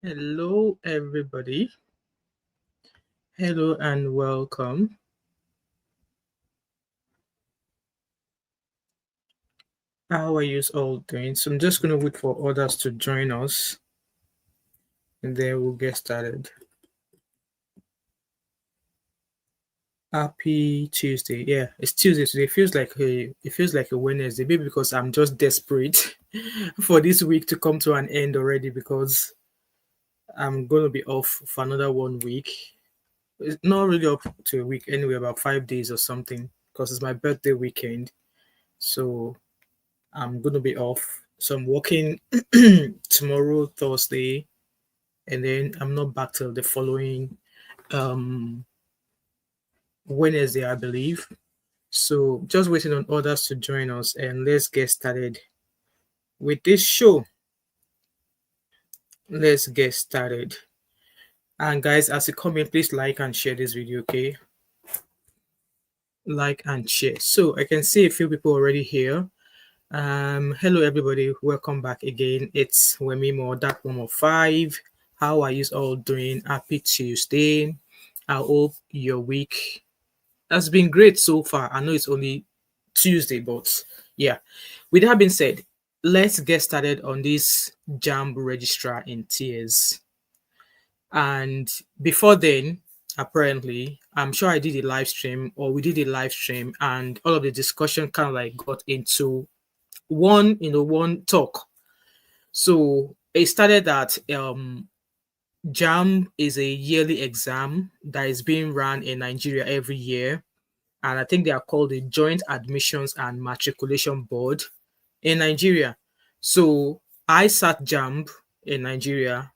Hello, everybody. Hello and welcome. How are you all doing? So I'm just going to wait for others to join us and then we'll get started. Happy Tuesday. Yeah, it's Tuesday today. It feels like a Wednesday, maybe because I'm just desperate for this week to come to an end already because I'm going to be off for another 1 week. It's not really up to a week anyway, about 5 days or something because it's my birthday weekend. So I'm going to be off. So I'm working tomorrow, Thursday, and then I'm not back till the following um, Wednesday, I believe. So just waiting on others to join us, and let's get started with this show. Let's get started. And guys, as you come in, please like and share this video, okay? Like and share. So I can see a few people already here. Hello everybody, welcome back again. It's Wemimo, Dark Mom of 5. How are you all doing? Happy Tuesday. I hope your week has been great so far. I know it's only Tuesday, but yeah. With that being said, let's get started on this JAMB Registrar in tears. And before then, apparently, I'm sure I did a live stream or we did a live stream, and all of the discussion kind of like got into one talk. So it started that JAMB is a yearly exam that is being run in Nigeria every year, and I think they are called the Joint Admissions and Matriculation Board in Nigeria. So I sat JAMB in Nigeria,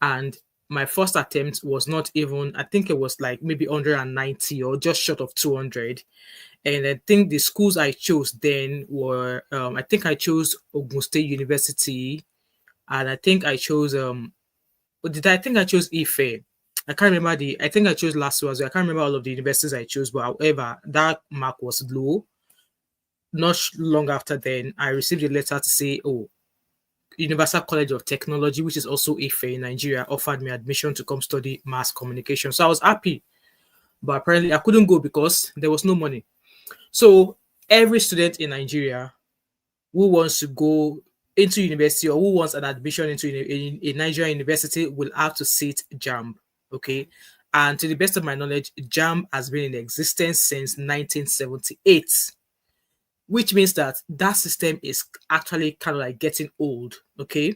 and my first attempt was not even, I think it was like maybe 190 or just short of 200. And I think the schools I chose then were, I think I chose Ogun State University, and I think I chose, I think I chose Ife. I can't remember I think I chose LASU as well. I can't remember all of the universities I chose, but however, that mark was low. Not long after then, I received a letter to say, oh, Universal College of Technology, which is also Ife in Nigeria, offered me admission to come study mass communication. So I was happy, but apparently I couldn't go because there was no money. So every student in Nigeria who wants to go into university or who wants an admission into a Nigerian university will have to sit JAMB. Okay. And to the best of my knowledge, JAMB has been in existence since 1978, which means that that system is actually kind of like getting old. Okay.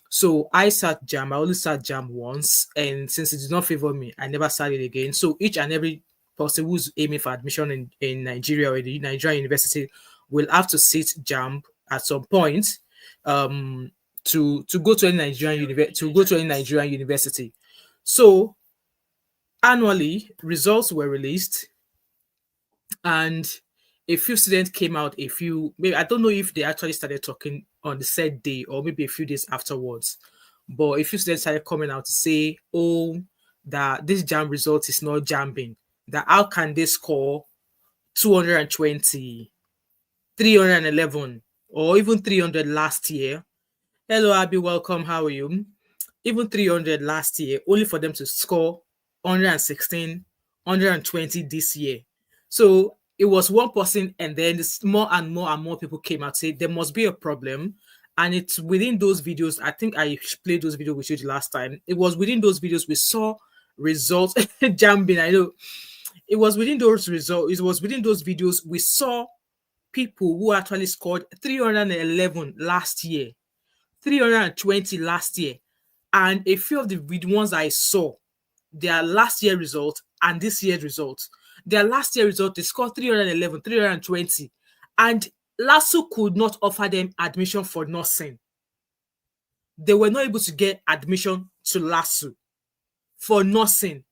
So I sat JAMB. I only sat JAMB once, and since it did not favor me, I never sat it again. So each and every person who's aiming for admission in Nigeria or in the Nigerian university will have to sit JAMB at some point to go to any Nigerian university. So annually, results were released, and a few students came out. Maybe I don't know if they actually started talking on the said day or maybe a few days afterwards, but a few students started coming out to say, "Oh, that this JAMB result is not jamming. That how can they score 220, 311, or even 300 last year?" Hello, Abby. Welcome. How are you? Even 300 last year, only for them to score 116, 120 this year. So it was one person, and then more and more and more people came out say there must be a problem. And it's within those videos. I think I played those videos with you the last time. It was within those videos we saw results jumping. I know it was within those results. It was within those videos we saw people who actually scored 311 last year, 320 last year, and a few of the ones I saw, their last year result and this year's result. Their last year result, they scored 311, 320, and LASU could not offer them admission for nursing. They were not able to get admission to LASU for nursing.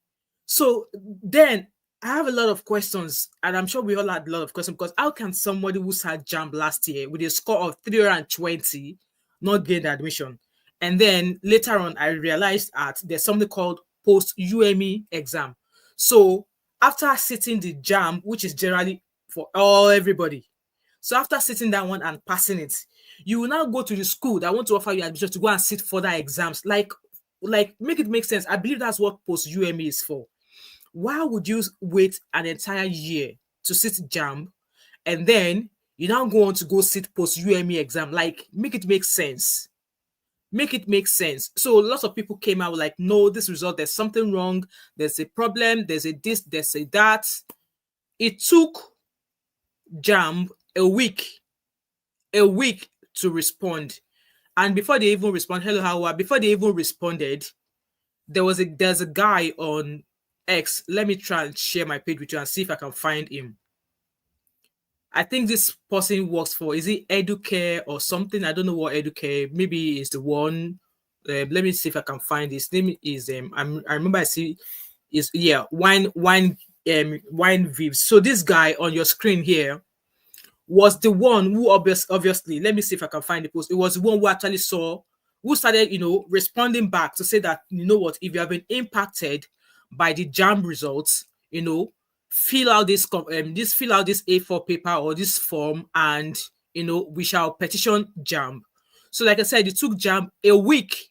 So then I have a lot of questions, and I'm sure we all had a lot of questions, because how can somebody who had JAMB last year with a score of 320 not get admission? And then later on, I realized that there's something called post UME exam. So after sitting the JAMB, which is generally for everybody, so after sitting that one and passing it, you will now go to the school that want to offer you admission to go and sit further exams. Like, like make it make sense. I believe that's what post UME is for. Why would you wait an entire year to sit JAMB and then you now go on to go sit post UME exam? Like, make it make sense. Make it make sense. So lots of people came out like, no, this result, there's something wrong. There's a problem. There's a this, there's a that. It took JAMB a week to respond. And before they even respond, hello, how are? Before they even responded, there's a guy on X. Let me try and share my page with you and see if I can find him. I think this person works for, is it Educare or something? I don't know what Educare. Maybe it's the one. Let me see if I can find his name. Is I remember I see is wine Vives. So this guy on your screen here was the one who obviously, let me see if I can find the post. It was the one who actually who started, responding back to say that, you know what, if you have been impacted by the JAMB results, fill out this A4 paper or this form, and we shall petition JAMB. So like I said, it took JAMB a week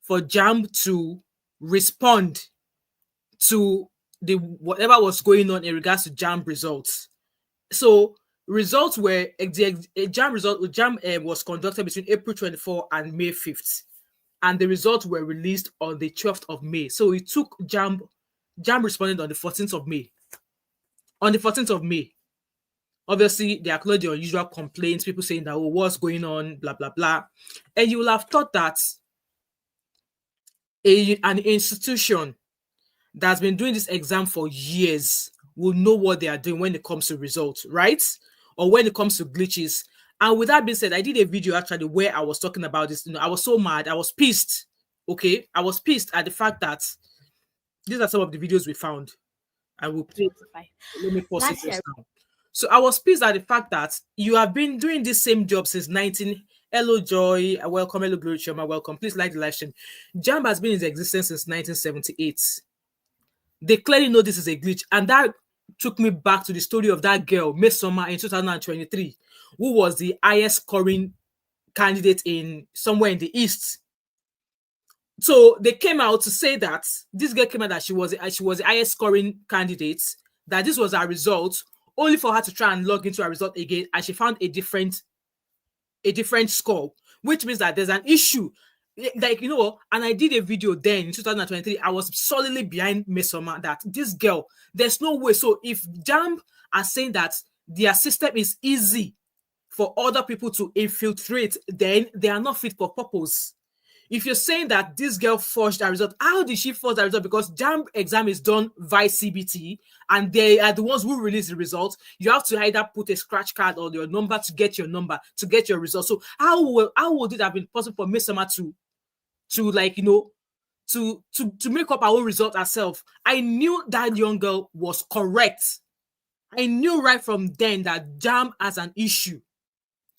for JAMB to respond to the whatever was going on in regards to JAMB results. So results were JAMB was conducted between April 24 and May 5th, and the results were released on the 12th of May. So it took JAMB responded on the 14th of May. On the 14th of May, obviously, they acknowledged the unusual complaints, people saying that, oh, what's going on, blah, blah, blah. And you will have thought that an institution that's been doing this exam for years will know what they are doing when it comes to results, right? Or when it comes to glitches. And with that being said, I did a video actually where I was talking about this. I was so mad. I was pissed. Okay? I was pissed at the fact that these are some of the videos we found. I will play. Let me pause it now. So I was pissed at the fact that you have been doing this same job since 19. Hello, Joy. Welcome. Hello, Glory Choma. Welcome. Please like the live stream. JAMB has been in existence since 1978. They clearly know this is a glitch. And that took me back to the story of that girl, Miss Summer, in 2023, who was the highest scoring candidate in somewhere in the East. So they came out to say that this girl came out that she was the highest scoring candidate, that this was her result, only for her to try and log into her result again, and she found a different score, which means that there's an issue. Like, and I did a video then in 2023. I was solidly behind Mesoma that this girl, there's no way. So if JAMB are saying that their system is easy for other people to infiltrate, then they are not fit for purpose. If you're saying that this girl forged a result, how did she forge a result? Because JAMB exam is done via CBT, and they are the ones who release the results. You have to either put a scratch card or your number to get your number, to get your result. So how would it have been possible for Miss Summer to make up her own result herself? I knew that young girl was correct. I knew right from then that JAMB has an issue.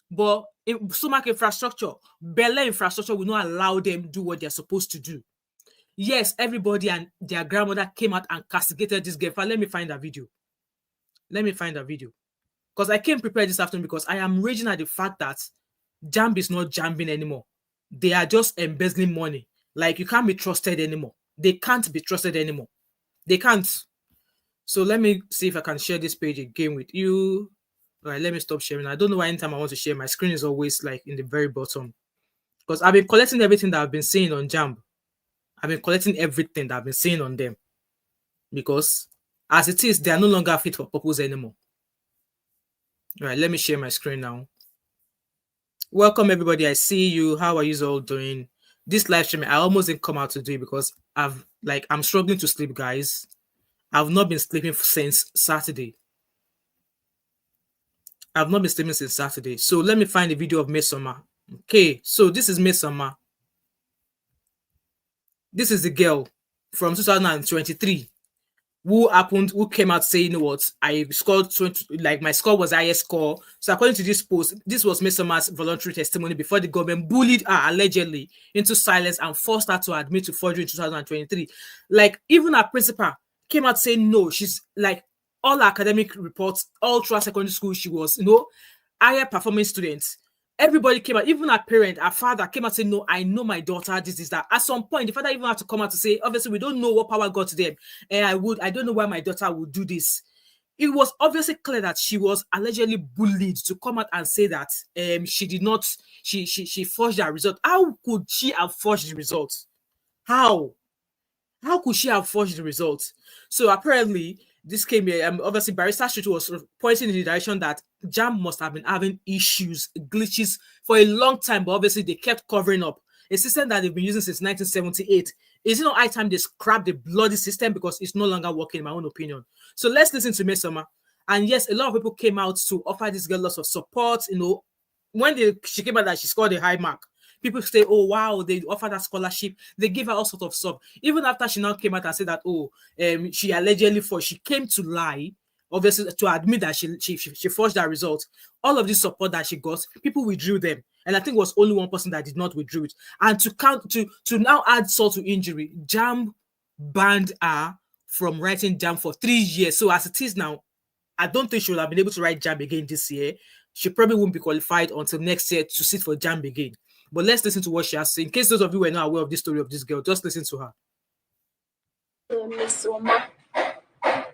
But in stomach infrastructure, Bella infrastructure will not allow them to do what they're supposed to do. Yes, everybody and their grandmother came out and castigated this girl. Let me find that video. Because I came prepared this afternoon because I am raging at the fact that JAMB is not JAMBing anymore. They are just embezzling money. Like, you can't be trusted anymore. They can't be trusted anymore. They can't. So let me see if I can share this page again with you. All right, let me stop sharing. I don't know why anytime I want to share, my screen is always like in the very bottom. Because I've been collecting everything that I've been seeing on JAMB. I've been collecting everything that I've been seeing on them. Because as it is, they are no longer fit for purpose anymore. All right, let me share my screen now. Welcome, everybody. I see you. How are you all doing? This live stream, I almost didn't come out to do it because I'm struggling to sleep, guys. I've not been sleeping since Saturday. So let me find the video of Miss Summer. Okay, so this is Miss Summer. This is the girl from 2023 who came out saying, you know what, I scored 20, like my score was highest score. So according to this post, this was Miss Summer's voluntary testimony before the government bullied her allegedly into silence and forced her to admit to forgery in 2023. Like, even her principal came out saying no. She's like, all academic reports, all throughout secondary school, she was, higher performing students. Everybody came out, even her parent, her father came out saying, no, I know my daughter, this is that. At some point, the father even had to come out to say, obviously, we don't know what power got to them. And I don't know why my daughter would do this. It was obviously clear that she was allegedly bullied to come out and say that she did not, she forged her result. How could she have forged the results? How? How could she have forged the results? So apparently, this came here. Obviously, Barrister Street was sort of pointing in the direction that JAMB must have been having issues, glitches for a long time, but obviously they kept covering up a system that they've been using since 1978. Is it not high time they scrap the bloody system because it's no longer working, in my own opinion? So let's listen to Mesoma. And yes, a lot of people came out to offer this girl lots of support. You know, when she came out that she scored a high mark, people say, oh, wow, they offered her scholarship. They give her all sorts of stuff. Even after she now came out and said that, oh, she allegedly forged, she came to lie, obviously, to admit that she forged her results. All of this support that she got, people withdrew them. And I think it was only one person that did not withdraw it. And to now add salt to injury, JAMB banned her from writing JAMB for 3 years. So as it is now, I don't think she will have been able to write JAMB again this year. She probably won't be qualified until next year to sit for JAMB again. But let's listen to what she has to say. In case those of you were not aware of this story of this girl, just listen to her. Miss Oma,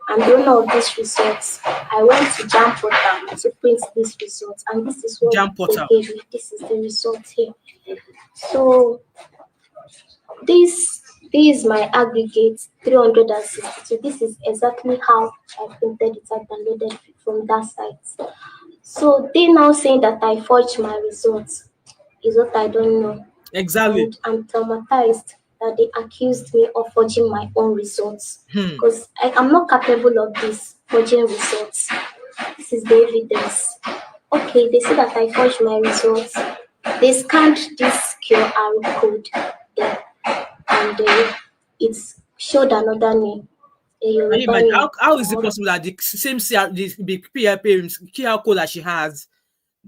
I'm the owner of these results. I went to JAMB portal to print these results, and this is what JAMB portal they gave me. This is the result here. So this is my aggregate 362. This is exactly how I printed it and downloaded it from that site. So they now saying that I forged my results is what I don't know. Exactly. And I'm traumatized that they accused me of forging my own results because I'm not capable of this forging results. This is the evidence. Okay, they say that I forged my results. They scanned this QR code there, and it showed another name. How is it possible that the same QR code that she has,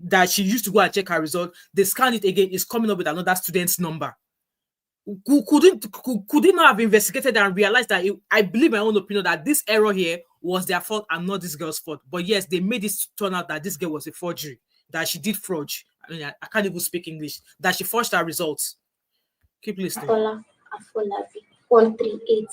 that she used to go and check her result, they scan it again, is coming up with another student's number? Could it not have investigated and realized that I believe my own opinion that this error here was their fault and not this girl's fault? But yes, they made it turn out that this girl was a forgery, that she did forge. I mean, I can't even speak English. That she forged her results. Keep listening. Afolabi 138,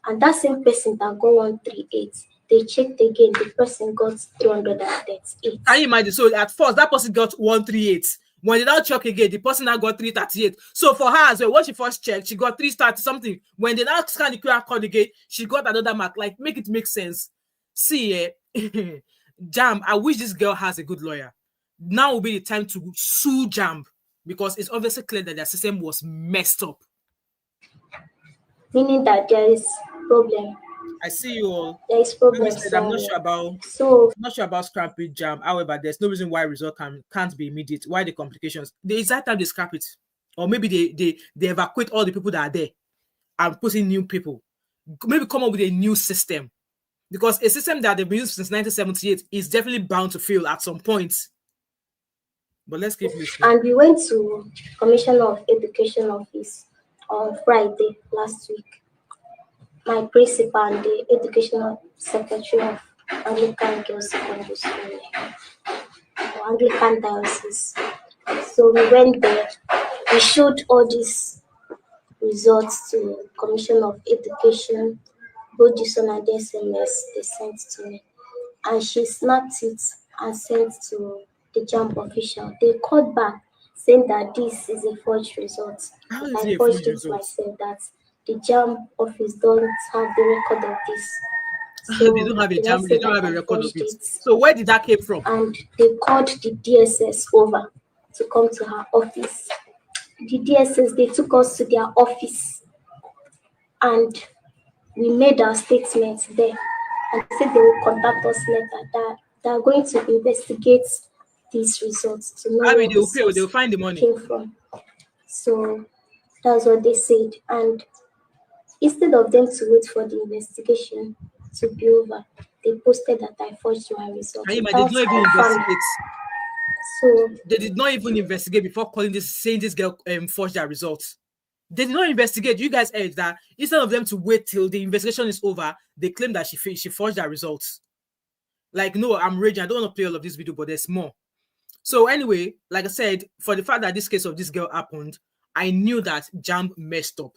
and that same person that got 138, they checked again. The person got 338. Can you imagine? So at first, that person got 138. When they now check again, the person now got 338. So for her as well, when she first checked, she got 330 something. When they now scan the QR code again, she got another mark. Like, make it make sense. See, JAMB, I wish this girl has a good lawyer. Now will be the time to sue JAMB because it's obviously clear that their system was messed up. Meaning that there is problem. I see you all. There is problem. I'm not sure about scrapping JAMB. However, there's no reason why result can't be immediate. Why the complications? The exact time they scrap it, or maybe they evacuate all the people that are there and put in new people. Maybe come up with a new system, because a system that they've been using since 1978 is definitely bound to fail at some point. But let's keep listening. And we went to Commissioner of Education office on Friday last week. My principal and the educational secretary of Anglican Girls Secondary School, or Anglican Diocese. So we went there. We showed all these results to Commission of Education, both this one and the SMS they sent to me. And she snapped it and sent to the JAMB official. They called back saying that this is a forged result. I forged it myself, that the JAMB office don't have the record of this. So they don't have a JAMB, they don't have a record of it. So where did that came from? And they called the DSS over to come to her office. The DSS, they took us to their office and we made our statements there. And they said they will contact us later, that they are going to investigate these results to know where they'll find the money came from. So that's what they said. And instead of them to wait for the investigation to be over, they posted that I forged my results. They did not even investigate. So they did not even investigate before saying this girl forged their results. They did not investigate. You guys heard that instead of them to wait till the investigation is over, they claim that she forged their results. Like, no, I'm raging. I don't want to play all of this video, but there's more. So anyway, like I said, for the fact that this case of this girl happened, I knew that JAMB messed up.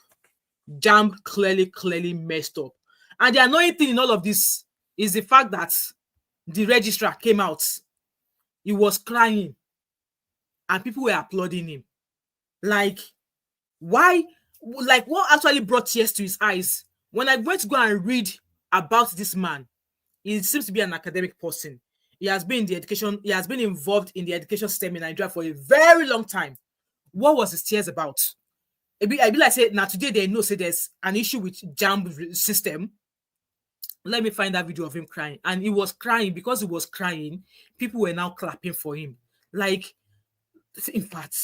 JAMB clearly messed up. And the annoying thing in all of this is the fact that the registrar came out. He was crying and people were applauding him. Like, why? Like, what actually brought tears to his eyes? When I went to go and read about this man, he seems to be an academic person. He has been involved in the education system in Nigeria for a very long time. What was his tears about? I be like say now today they know say there's an issue with JAMB system. Let me find that video of him crying. And he was crying. Because he was crying, people were now clapping for him. Like, in fact,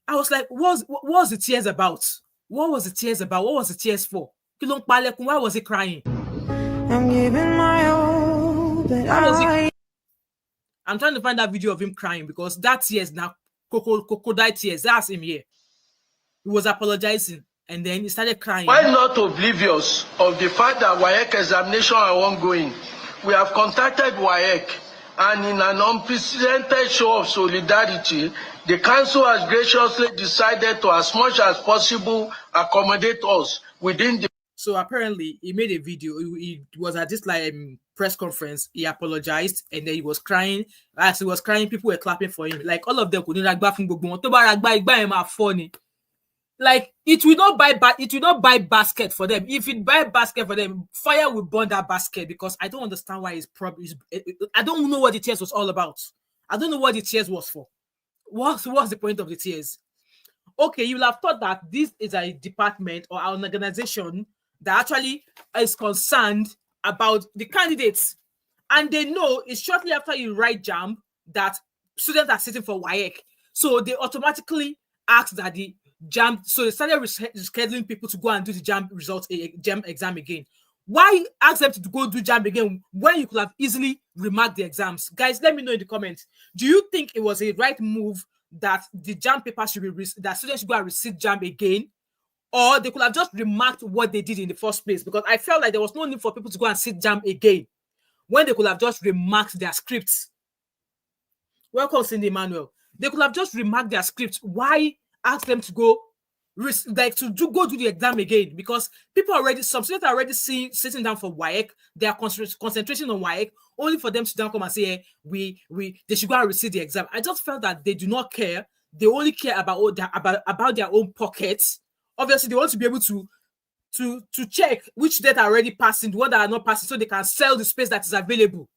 I was like, what was the tears about? What was the tears about? What was the tears for? Why was he crying? I'm giving my all, but I'm trying to find that video of him crying because that tears now, crocodile tears, that's him here. He was apologizing and then he started crying. Why not oblivious of the fact that WAEC examination are ongoing? We have contacted WAEC, and in an unprecedented show of solidarity, the council has graciously decided to, as much as possible, accommodate us within the... So apparently he made a video. He was at this press conference. He apologized and then he was crying. As he was crying, people were clapping for him. Like all of them couldn't funny. Like it will not buy basket for them. If it buy basket for them, fire will burn that basket because I don't understand why it's probably. I don't know what the tears was all about. I don't know what the tears was for. What's the point of the tears? Okay, you will have thought that this is a department or an organization that actually is concerned about the candidates, and they know it's shortly after you write JAMB that students are sitting for WAEC, so they automatically ask that the JAMB, so they started scheduling people to go and do the JAMB exam again. Why ask them to go do JAMB again when you could have easily remarked the exams? Guys, let me know in the comments. Do you think it was a right move that the JAMB paper should be that students should go and receive JAMB again, or they could have just remarked what they did in the first place? Because I felt like there was no need for people to go and sit JAMB again when they could have just remarked their scripts. Welcome, Cindy Emmanuel. They could have just remarked their scripts. Why ask them to go go do the exam again? Because some students are already sitting down for WAEC. They are concentrating on WAEC only for them to then come and say, they should go and receive the exam. I just felt that they do not care. They only care about their own pockets. Obviously, they want to be able to check which data are already passing, the one that are not passing, so they can sell the space that is available.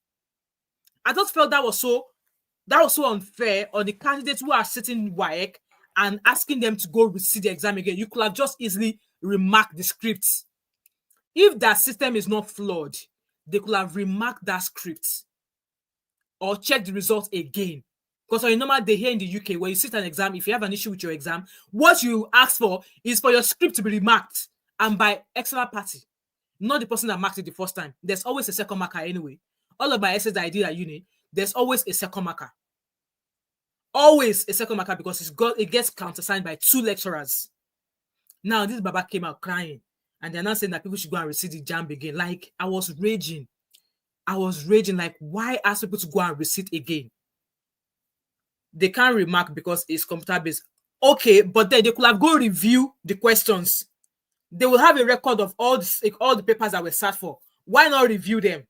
I just felt that was so unfair on the candidates who are sitting in WAEC and asking them to go receive the exam again. You could have just easily remarked the scripts. If that system is not flawed, they could have remarked that script or check the results again. Because on a normal day here in the UK, when you sit an exam, if you have an issue with your exam, what you ask for is for your script to be remarked and by external party, not the person that marked it the first time. There's always a second marker anyway. All of my essays that I did at uni, there's always a second marker. Always a second marker because it gets countersigned by 2 lecturers. Now this Baba came out crying and they're not saying that people should go and receive the JAMB again. Like I was raging. Like, why ask people to go and receive again? They can't remark because it's computer based. Okay, but then they could have go review the questions. They will have a record of all the papers that were sat for. Why not review them?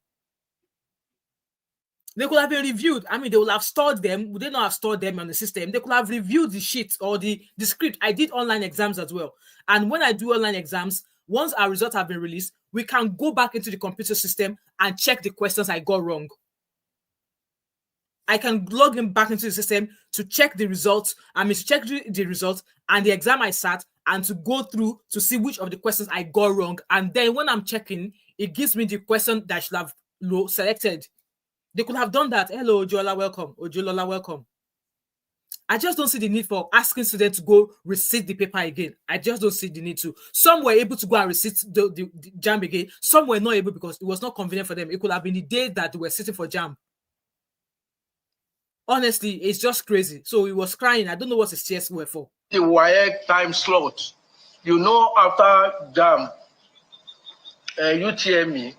They could have been reviewed. I mean, they will have stored them. Would they not have stored them on the system? They could have reviewed the sheet or the script. I did online exams as well. And when I do online exams, once our results have been released, we can go back into the computer system and check the questions I got wrong. I can log in back into the system to check the results. To check the results and the exam I sat and to go through to see which of the questions I got wrong. And then when I'm checking, it gives me the question that I should have selected. They could have done that. Hello, Ojola, welcome. Ojolola, welcome. I just don't see the need for asking students to go receive the paper again. I just don't see the need to. Some were able to go and receive the JAMB again. Some were not able because it was not convenient for them. It could have been the day that they were sitting for JAMB. Honestly, it's just crazy. So he was crying. I don't know what his tears were for. The WAEC time slot. You know, after JAMB, UTME,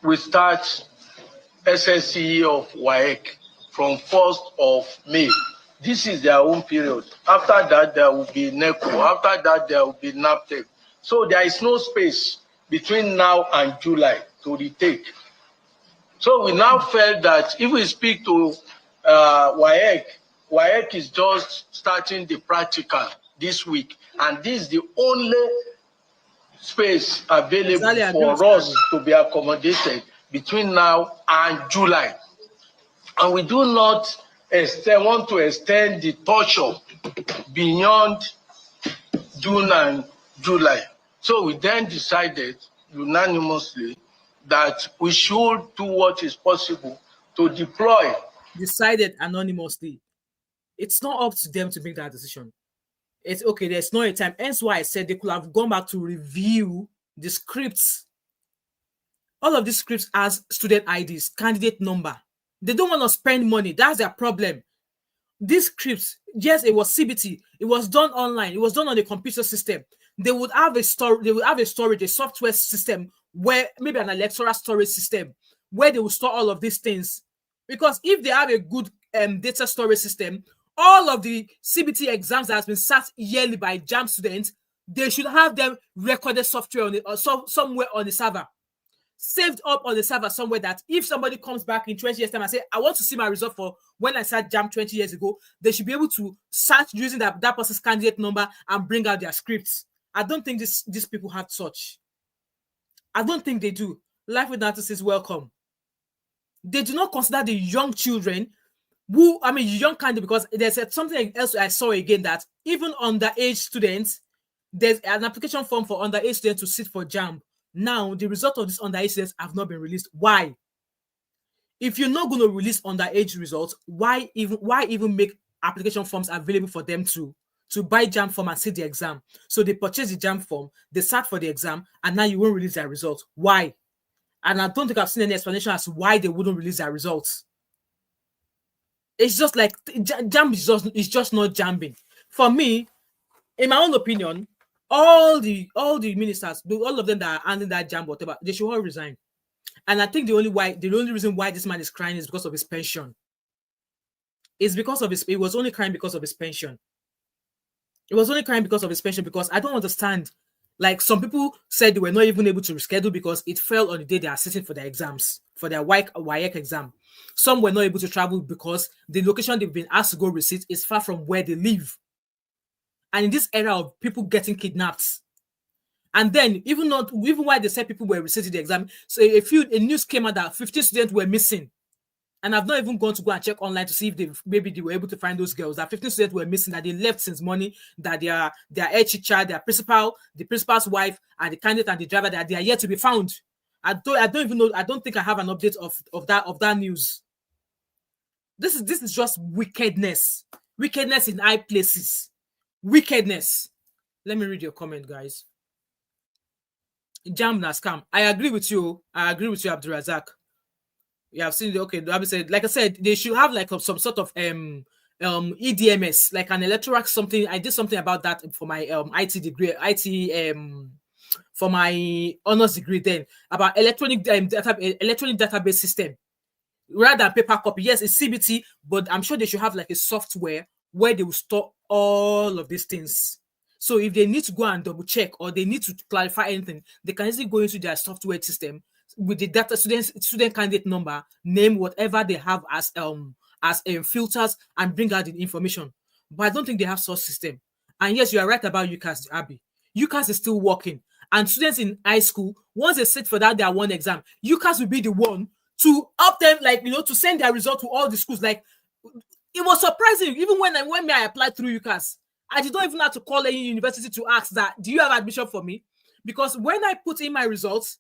we start SSCE of WAEC from 1st of May. This is their own period. After that, there will be NECO. After that, there will be NAPTEC. So there is no space between now and July to retake. So we now felt that if we speak to WAEC is just starting the practical this week, and this is the only space available for us to be accommodated between now and July. And we do not want to extend the torture beyond June and July. So we then decided unanimously that we should do what is possible to deploy. Decided anonymously. It's not up to them to make that decision. It's okay, there's no time. Hence why I said they could have gone back to review the scripts. All of these scripts has student IDs, candidate number. They don't want to spend money. That's their problem. These scripts, yes, it was CBT. It was done online. It was done on the computer system. They would have a storage, a software system where maybe an electoral storage system where they will store all of these things. Because if they have a good data storage system, all of the CBT exams that has been sat yearly by JAMB students, they should have them recorded software on it or somewhere on the server, saved up on the server somewhere, that if somebody comes back in 20 years time and say, I want to see my result for when I sat JAMB 20 years ago, they should be able to search using that person's candidate number and bring out their scripts. I don't think these people have such. I don't think they do. Life with Natus is welcome. They do not consider the young children who, young candidate, because there's something else I saw again, that even underage students, there's an application form for underage students to sit for JAMB. Now, the result of these underage students have not been released. Why? If you're not going to release underage results, why even make application forms available for them to buy JAMB form and sit the exam? So they purchase the JAMB form, they sat for the exam, and now you won't release their results. Why? And I don't think I've seen any explanation as to why they wouldn't release their results. It's just like JAMB is just not JAMBing. For me, in my own opinion, all the ministers, all of them that are handling that JAMB, whatever, they should all resign. And I think the only reason why this man is crying is because of his pension. It was only crying because of his pension. It was only crying because of his pension, because I don't understand. Like, some people said they were not even able to reschedule because it fell on the day they are sitting for their exams, for their WAEC exam. Some were not able to travel because the location they've been asked to go receipt is far from where they live. And in this era of people getting kidnapped, and then even while they said people were receiving the exam, so a news came out that 15 students were missing. And I've not even gone to go and check online to see if maybe they were able to find those girls. That 15 students were missing, that they left since morning, that their head teacher, their principal, the principal's wife, and the candidate and the driver, that they are yet to be found. I don't even know. I don't think I have an update of that news. This is just wickedness. Wickedness in high places. Wickedness. Let me read your comment, guys. JAMB na scam. I agree with you, Abdurazak. You have seen okay. Like I said, they should have like some sort of EDMS, like an electoral something. I did something about that for my IT degree, for my honors degree then, about electronic database system rather than paper copy. Yes, it's CBT, but I'm sure they should have like a software where they will store all of these things. So if they need to go and double check or they need to clarify anything, they can easily go into their software system with the data student candidate number, name, whatever they have as filters, and bring out the information. But I don't think they have such system. And yes, you are right about UCAS, Abby. UCAS is still working. And students in high school, once they sit for their one exam, UCAS will be the one to help them, to send their result to all the schools. Like, it was surprising. Even when I applied through UCAS, I did not even have to call any university to ask that, do you have admission for me? Because when I put in my results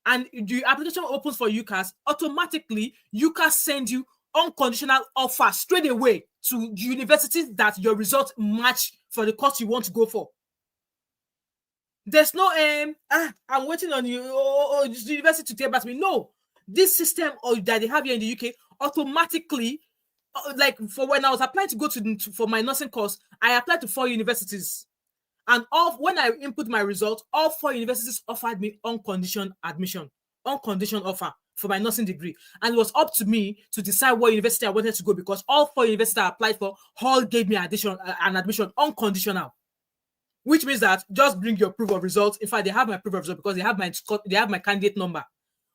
and the application opens for UCAS, automatically UCAS sends you unconditional offer straight away to the universities that your results match for the course you want to go for. There's no I'm waiting on you the university to get back to me. No, this system that they have here in the UK automatically, like for when I was applying to go for my nursing course, I applied to 4 universities, and when I input my result, all 4 universities offered me unconditional admission, unconditional offer for my nursing degree. And it was up to me to decide what university I wanted to go, because all 4 universities I applied for all gave me an admission unconditional. Which means that just bring your proof of results. In fact, they have my proof of results because they have my candidate number.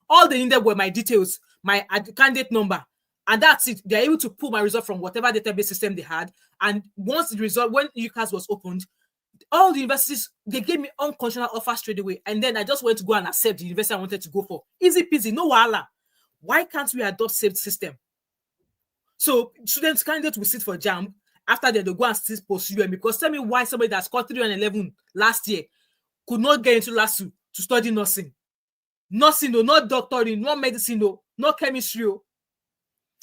All they needed were my details, my candidate number, and that's it. They're able to pull my result from whatever database system they had. And once the result, when UCAS was opened, all the universities, they gave me unconditional offer straight away. And then I just went to go and accept the university I wanted to go for. Easy peasy, no wahala. Why can't we adopt saved system? So students, candidates will sit for JAMB. After that, they'll go and still pursue UTME. Because tell me why somebody that scored 311 last year could not get into LASU to study nursing. Nursing, no, not doctoring, not medicine, no, not chemistry.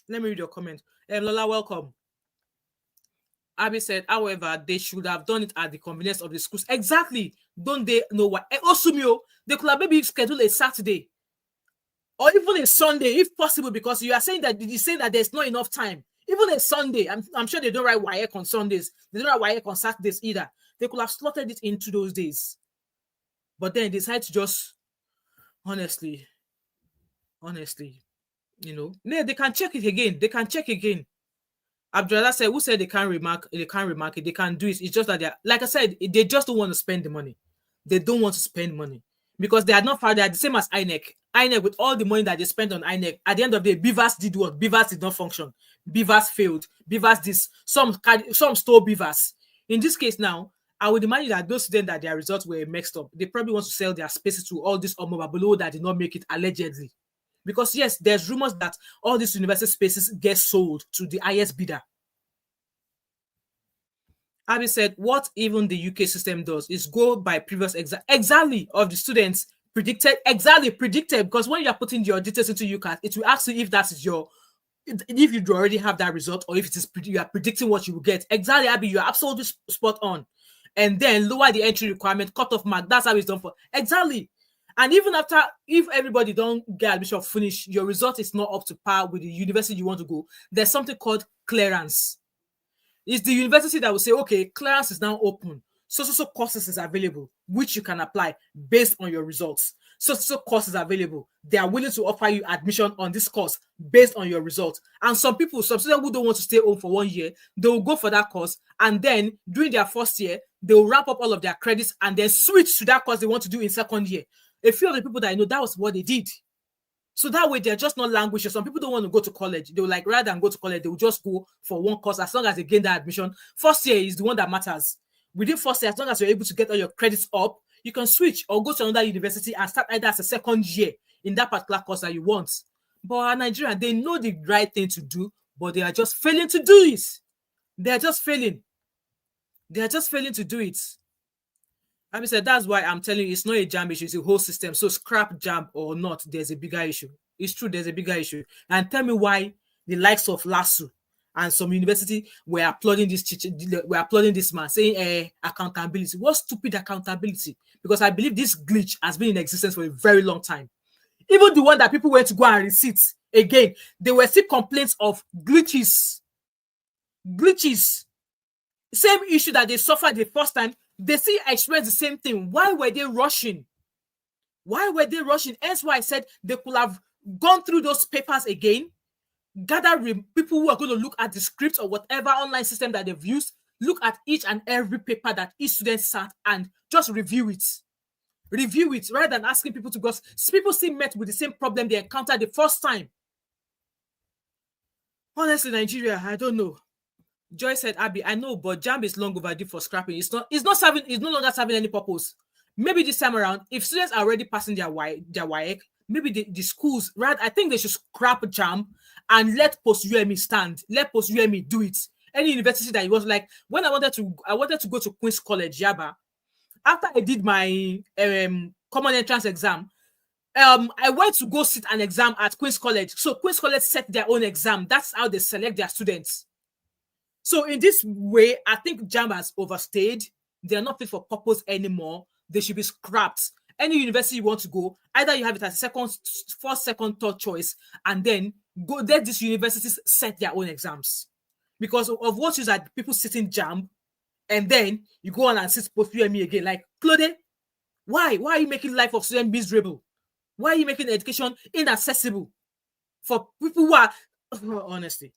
Let me read your comment. Lola, welcome. Abby said, however, they should have done it at the convenience of the schools. Exactly. Don't they know why? Osumio, they could have maybe scheduled a Saturday or even a Sunday, if possible, because you are saying that there's not enough time. Even a Sunday, I'm sure they don't write WAEC on Sundays. They don't write WAEC on Saturdays either. They could have slotted it into those days. But then they decide to just, honestly, you know, they can check it again. Abdullah said, who said they can't remark it, they can do it. It's just that they're, like I said, they just don't want to spend the money. They don't want to spend money because they are not far. They are the same as INEC. INEC, with all the money that they spent on INEC, at the end of the day, Beavers did what? Beavers did not function. Beavers failed. Beavers this. Some stole Beavers. In this case now, I would imagine that those students that their results were mixed up, they probably want to sell their spaces to all these below that did not make it, allegedly. Because yes, there's rumors that all these university spaces get sold to the highest bidder. Abby said, what even the UK system does is go by previous exactly of the students predicted, because when you are putting your details into UCAS, it will ask you if that is if you already have that result or if it is you are predicting what you will get. Exactly, Abby, you are absolutely spot on. And then lower the entry requirement, cut off mark. That's how it's done for. Exactly. And even after, if everybody don't get admission finish, your result is not up to par with the university you want to go, there's something called clearance. It's the university that will say, okay, clearance is now open. So courses is available, which you can apply based on your results. So courses available. They are willing to offer you admission on this course based on your results. And some students who don't want to stay home for 1 year, they will go for that course. And then during their first year, they will wrap up all of their credits and then switch to that course they want to do in second year. A few of the people that I know, that was what they did. So that way, they're just not languishing. Some people don't want to go to college. They will rather than go to college, they will just go for one course as long as they gain that admission. First year is the one that matters. Within first year, as long as you're able to get all your credits up, you can switch or go to another university and start either as a second year in that particular course that you want. But Nigerian, they know the right thing to do, but they are just failing to do it. They are just failing to do it. I said, that's why I'm telling you, it's not a JAMB issue, it's a whole system. So scrap JAMB or not, there's a bigger issue. It's true, there's a bigger issue. And tell me why the likes of LASU and some university were applauding this man, saying accountability. What stupid accountability? Because I believe this glitch has been in existence for a very long time. Even the one that people went to go and receipt again, there were still complaints of glitches. Same issue that they suffered the first time, they still experience the same thing. Why were they rushing? Hence why I said they could have gone through those papers again, gather people who are going to look at the script or whatever online system that they've used, look at each and every paper that each student sat and just review it rather than asking people to go. People still met with the same problem they encountered the first time. Honestly, Nigeria, I don't know. Joy said, Abby, I know, but JAMB is long overdue for scrapping. It's no longer serving any purpose. Maybe this time around, if students are already passing their WAEC, maybe the schools, right? I think they should scrap JAMB and let post-UTME stand. Let post-UTME do it. Any university that it was like, when I wanted to go to Queen's College, Yaba, after I did my common entrance exam, I went to go sit an exam at Queen's College. So Queen's College set their own exam. That's how they select their students. So in this way, I think JAMB has overstayed. They are not fit for purpose anymore. They should be scrapped. Any university you want to go, either you have it as first, second, third choice, and then go let these universities set their own exams. Because of what use are people sitting JAMB, and then you go on and sit post UTME again. Like, Claude, why are you making life of students miserable? Why are you making education inaccessible for people who are, honestly?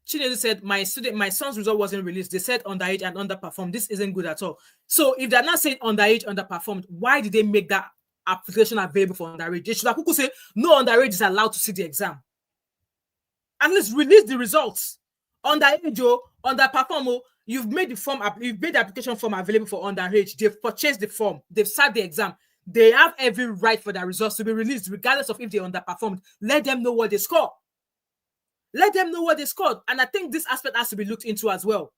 Chinedu said, my son's result wasn't released. They said underage and underperformed. This isn't good at all. So if they're not saying underage, underperformed, why did they make that application available for underage? They should have say no underage is allowed to see the exam. And let's release the results. Underage, underperform, you've made the form, you've made the application form available for underage. They've purchased the form, they've sat the exam. They have every right for their results to be released, regardless of if they underperformed. Let them know what they score. Let them know what they scored. And I think this aspect has to be looked into as well.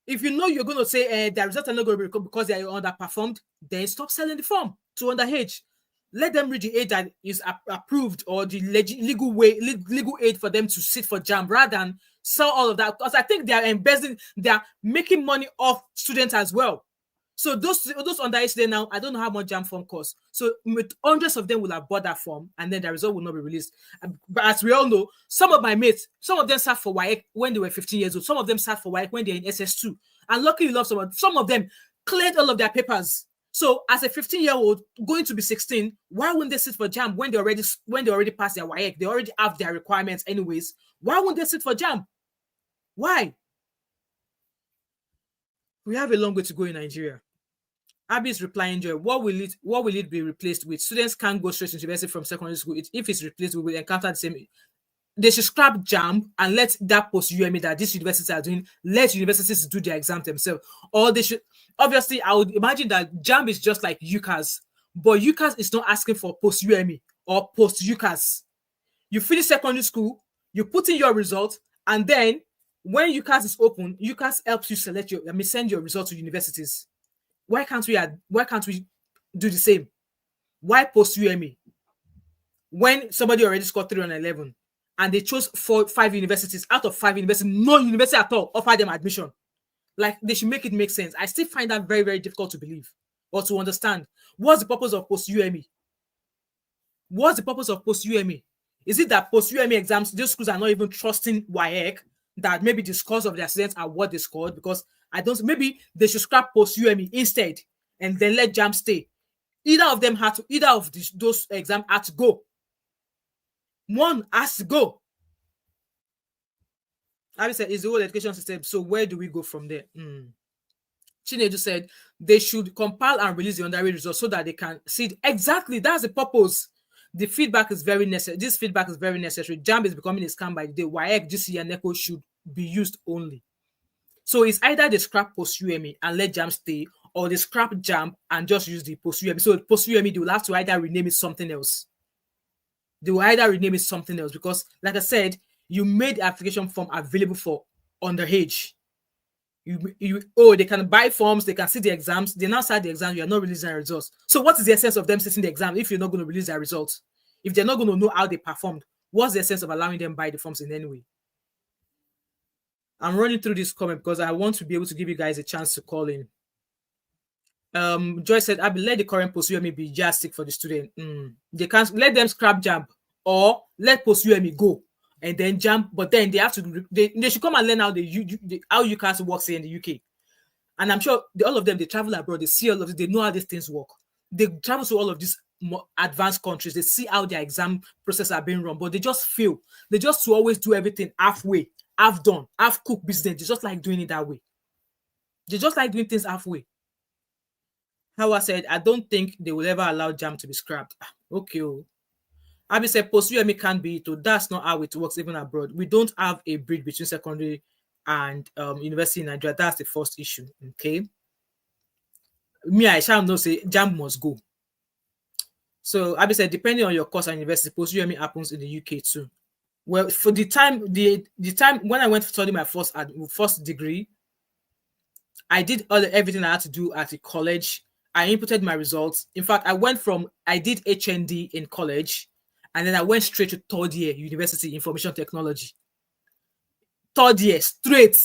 If you know you're going to say their results are not going to be because they are underperformed, then stop selling the form to underage. Let them read the aid that is approved or the legal aid for them to sit for JAMB rather than sell all of that. Because I think they are embezzling, they are making money off students as well. So those underage there now, I don't know how much JAMB form costs. So hundreds of them will have bought that form and then the result will not be released. But as we all know, some of my mates, some of them sat for WAEC when they were 15 years old. Some of them sat for WAEC when they're in SS2. And luckily enough, some of them cleared all of their papers. So as a 15-year-old going to be 16, why wouldn't they sit for JAMB when they already passed their WAEC? They already have their requirements anyways. Why wouldn't they sit for JAMB? Why? We have a long way to go in Nigeria. Abby is replying, Joy, what will it be replaced with? Students can't go straight into university from secondary school. If it's replaced, we will encounter the same. They should scrap JAMB and let that post UTME that these universities are doing, let universities do their exam themselves. Or they should, obviously, I would imagine that JAMB is just like UCAS, but UCAS is not asking for post UTME or post UCAS. You finish secondary school, you put in your result, and then when UCAS is open, UCAS helps you send your results to universities. Why can't we do the same? Why post UTME? When somebody already scored 311 and they chose 5 universities, out of 5 universities, no university at all offer them admission. Like, they should make it make sense. I still find that very, very difficult to believe or to understand. What's the purpose of post UTME? What's the purpose of post UTME? Is it that post UTME exams, those schools are not even trusting WAEC, that maybe the scores of their students are what they scored? Because maybe they should scrap post UTME instead and then let JAMB stay. Either of those exams had to go. One has to go. Abby said, it's the whole education system. So where do we go from there? Chinedu said they should compile and release the underage results so that they can see it. Exactly, that's the purpose. The feedback is very necessary. This feedback is very necessary. JAMB is becoming a scam by the day. WAEC, GC, and NECO should be used only. So it's either they scrap post UTME and let JAMB stay, or they scrap JAMB and just use the post UTME. So post UTME, they will have to either rename it something else. Because, like I said, you made the application form available for underage. They can buy forms, they can see the exams. They now start the exam, you are not releasing their results. So what is the essence of them sitting the exam if you're not going to release their results? If they're not going to know how they performed, what's the essence of allowing them buy the forms in any way? I'm running through this comment because I want to be able to give you guys a chance to call in. Joy said, I will let the current post UTME be drastic for the student. They can't let them scrap JAMB or let post UTME go and then JAMB, but then they have to they should come and learn how how UCAS works here in the UK. And I'm sure all of them, they travel abroad, they see all of it, they know how these things work. They travel to all of these more advanced countries, they see how their exam process are being run, but they just feel they just to always do everything halfway, half done, half cooked business. They just like doing it that way. They just like doing things halfway. Howard said, I don't think they will ever allow JAMB to be scrapped. Okay. Abby said, post UTME can't be it. That's not how it works even abroad. We don't have a bridge between secondary and university in Nigeria. That's the first issue. Okay. Me, I shall not say JAMB must go. So Abby said, depending on your course and university, post UTME happens in the UK too. Well, for the time when I went to study my first degree, I did everything I had to do at the college. I inputted my results. In fact, I did HND in college, and then I went straight to third year university information technology. Third year, straight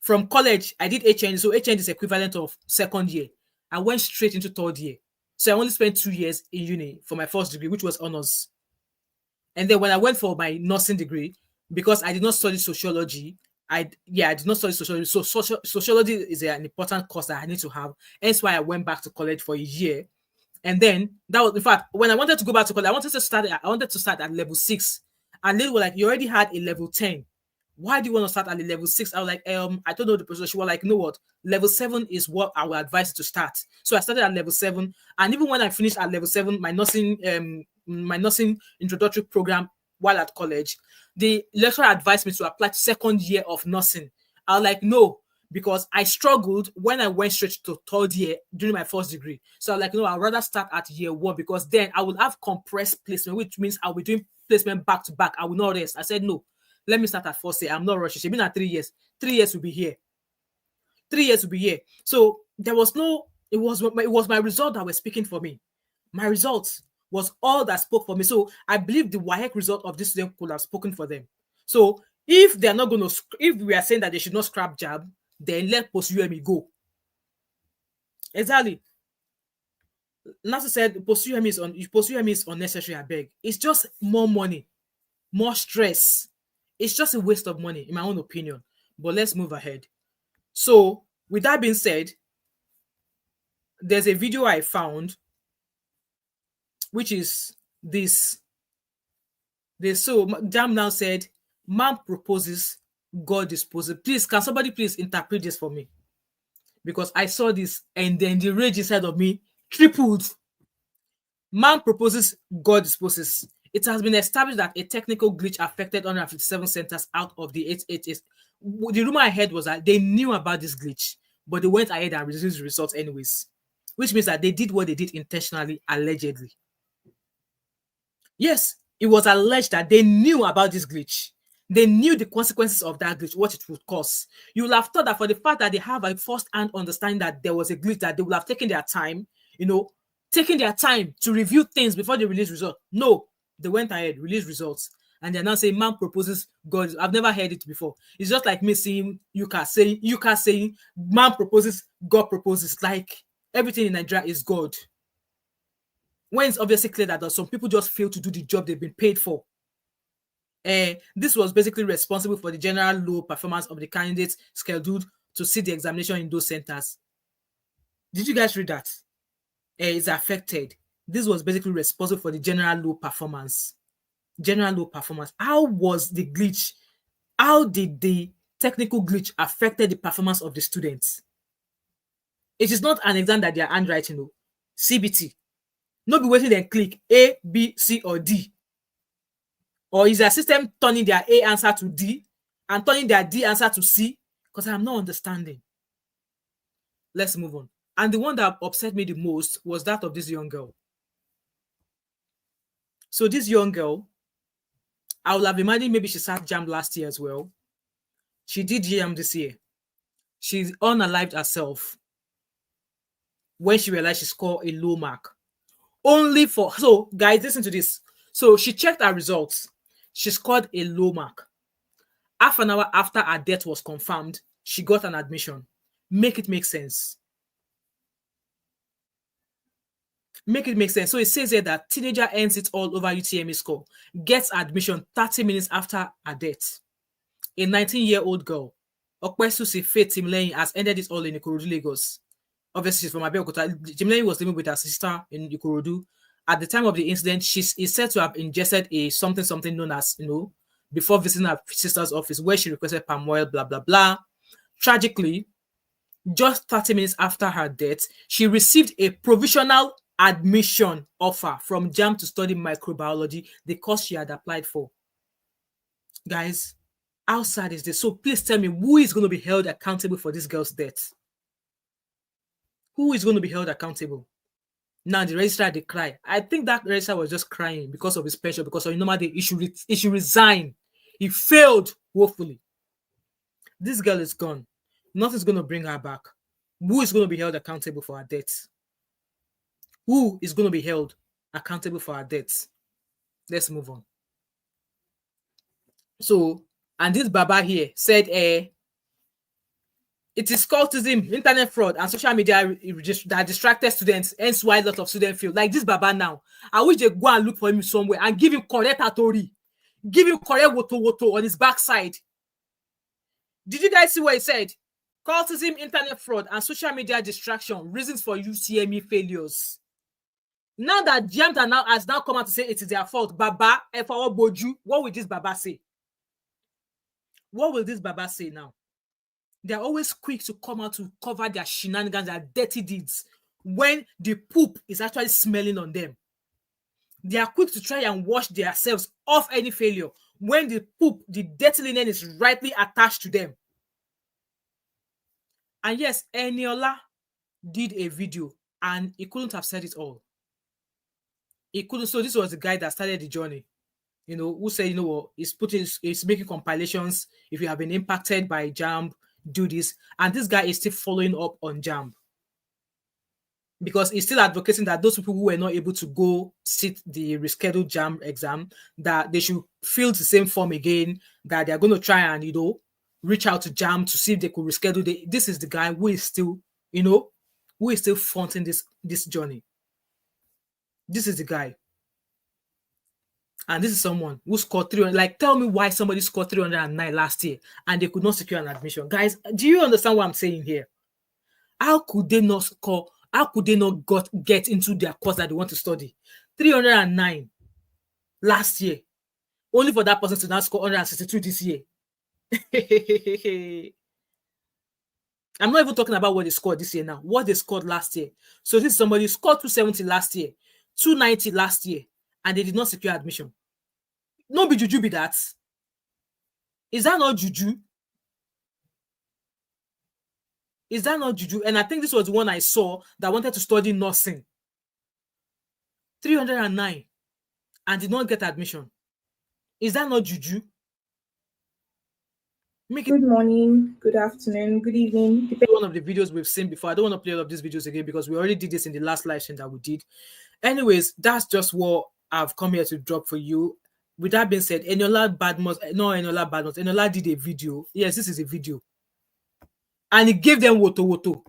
from college, I did HND. So HND is equivalent of second year. I went straight into third year. So I only spent 2 years in uni for my first degree, which was honors. And then when I went for my nursing degree, because I did not study sociology, I did not study sociology. So sociology is an important course that I need to have. Hence why I went back to college for a year. And then that was, in fact, when I wanted to go back to college, I wanted to start at level 6. And they were like, you already had a level 10. Why do you want to start at the level 6? I was like, I don't know the person. She was like, you know what? Level 7 is what I would advise you to start. So I started at level 7. And even when I finished at level 7, my nursing introductory program while at college, the lecturer advised me to apply to second year of nursing. I was like, no, because I struggled when I went straight to third year during my first degree. So I was like, no, I'd rather start at year 1 because then I will have compressed placement, which means I'll be doing placement back to back. I will not rest. I said, no, let me start at first year. I'm not rushing. She's been at 3 years. 3 years will be here. 3 years will be here. So there was no, it was my result that was speaking for me. My results was all that spoke for me. So I believe the WAEC result of this student could have spoken for them. So if they're not going to, if we are saying that they should not scrap JAMB, then let post-UTME go. Exactly. Nasa said post-UTME is unnecessary, I beg. It's just more money, more stress. It's just a waste of money, in my own opinion. But let's move ahead. So, with that being said, there's a video I found, which is this. So, JAMB now said, man proposes, God disposes. Please, can somebody please interpret this for me? Because I saw this and then the rage inside of me tripled. Man proposes, God disposes. It has been established that a technical glitch affected 157 centers out of the 888. The rumor I heard was that they knew about this glitch, but they went ahead and released the results anyways, which means that they did what they did intentionally, allegedly. Yes, it was alleged that they knew about this glitch. They knew the consequences of that glitch, what it would cause. You will have thought that for the fact that they have a first-hand understanding that there was a glitch, that they would have taken their time, taking their time to review things before they release results. No, they went ahead, released results, and they're now saying, man proposes, God. I've never heard it before. It's just like me seeing Yuka saying, man proposes, God proposes. Like everything in Nigeria is God. When it's obviously clear that some people just fail to do the job they've been paid for. This was basically responsible for the general low performance of the candidates scheduled to see the examination in those centers. Did you guys read that? It's affected. This was basically responsible for the general low performance. General low performance. How was the glitch? How did the technical glitch affected the performance of the students? It is not an exam that they are handwriting. CBT. Not be waiting and click A, B, C, or D. Or is their system turning their A answer to D and turning their D answer to C? Because I'm not understanding. Let's move on. And the one that upset me the most was that of this young girl. So this young girl, I would have imagined maybe she sat JAMB last year as well. She did JAMB this year. She unalived herself when she realized she scored a low mark. So guys, listen to this. So she checked her results. She scored a low mark. Half an hour after her death was confirmed, she got an admission. Make it make sense. Make it make sense. So it says here that teenager ends it all over UTME score, gets admission 30 minutes after her death. A 19-year-old girl, Okwesusi Faith Timlane, has ended it all in Ikorodu, Lagos. Obviously, she's from Abeokuta. Timlane was living with her sister in Ikorodu. At the time of the incident, she is said to have ingested a something known as, before visiting her sister's office, where she requested palm oil, blah, blah, blah. Tragically, just 30 minutes after her death, she received a provisional admission offer from JAMB to study microbiology, the course she had applied for. Guys, how sad is this? So please tell me, who is going to be held accountable for this girl's death? Who is going to be held accountable? Now the registrar, they cry. I think that registrar was just crying because of his pension, because on normal day he should resign. He failed woefully. This girl is gone. Nothing's going to bring her back. Who is going to be held accountable for her death? Who is going to be held accountable for her death? Let's move on. So, and this Baba here said, it is cultism, internet fraud, and social media that distracted students, hence why a lot of students feel like this Baba now. I wish they go and look for him somewhere and give him correct authority. Give him correct woto on his backside. Did you guys see what he said? Cultism, internet fraud, and social media distraction, reasons for UTME failures. Now that JAMB has now come out to say it is their fault, Baba, Boju, what will this Baba say? What will this Baba say now? They're always quick to come out to cover their shenanigans, their dirty deeds, when the poop is actually smelling on them. They are quick to try and wash themselves off any failure when the poop, the dirty linen is rightly attached to them. And yes, Eniola did a video and he couldn't have said it all. He couldn't. So this was the guy that started the journey, you know, who said, you know what, he's making compilations. If you have been impacted by JAMB, do this. And this guy is still following up on JAMB, because he's still advocating that those people who were not able to go sit the rescheduled JAMB exam, that they should fill the same form again, that they're going to try and, you know, reach out to JAMB to see if they could reschedule. This is the guy who is still, you know, who is still fronting this journey. This is the guy. And this is someone who scored 300. Like, tell me why somebody scored 309 last year and they could not secure an admission. Guys, do you understand what I'm saying here? How could they not score? How could they not get into their course that they want to study? 309 last year. Only for that person to now score 162 this year. I'm not even talking about what they scored this year now. What they scored last year. So this is somebody who scored 270 last year, 290 last year, and they did not secure admission. No be juju be that. Is that not juju? Is that not juju? And I think this was the one I saw that wanted to study nursing. 309 and did not get admission. Is that not juju? Good morning, good afternoon, good evening. One of the videos we've seen before. I don't want to play all of these videos again because we already did this in the last live stream that we did. Anyways, that's just what I've come here to drop for you. With that being said, Eniola did a video. Yes, this is a video. And he gave them woto.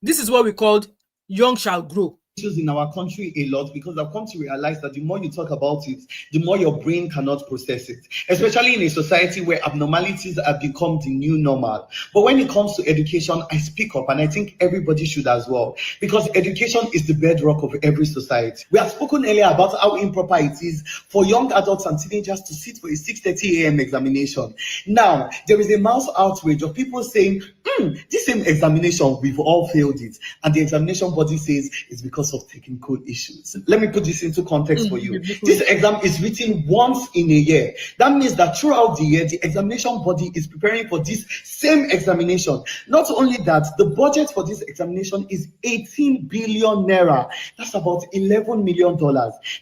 This is what we called young shall grow. Issues in our country a lot, because I've come to realize that the more you talk about it, the more your brain cannot process it, especially in a society where abnormalities have become the new normal. But when it comes to education, I speak up, and I think everybody should as well, because education is the bedrock of every society. We have spoken earlier about how improper it is for young adults and teenagers to sit for a 6:30 a.m. examination. Now, there is a mass outrage of people saying, this same examination, we've all failed it, and the examination body says it's because of technical issues. Let me put this into context for you. This exam is written once in a year. That means that throughout the year, the examination body is preparing for this same examination. Not only that, the budget for this examination is 18 billion naira. That's about $11 million.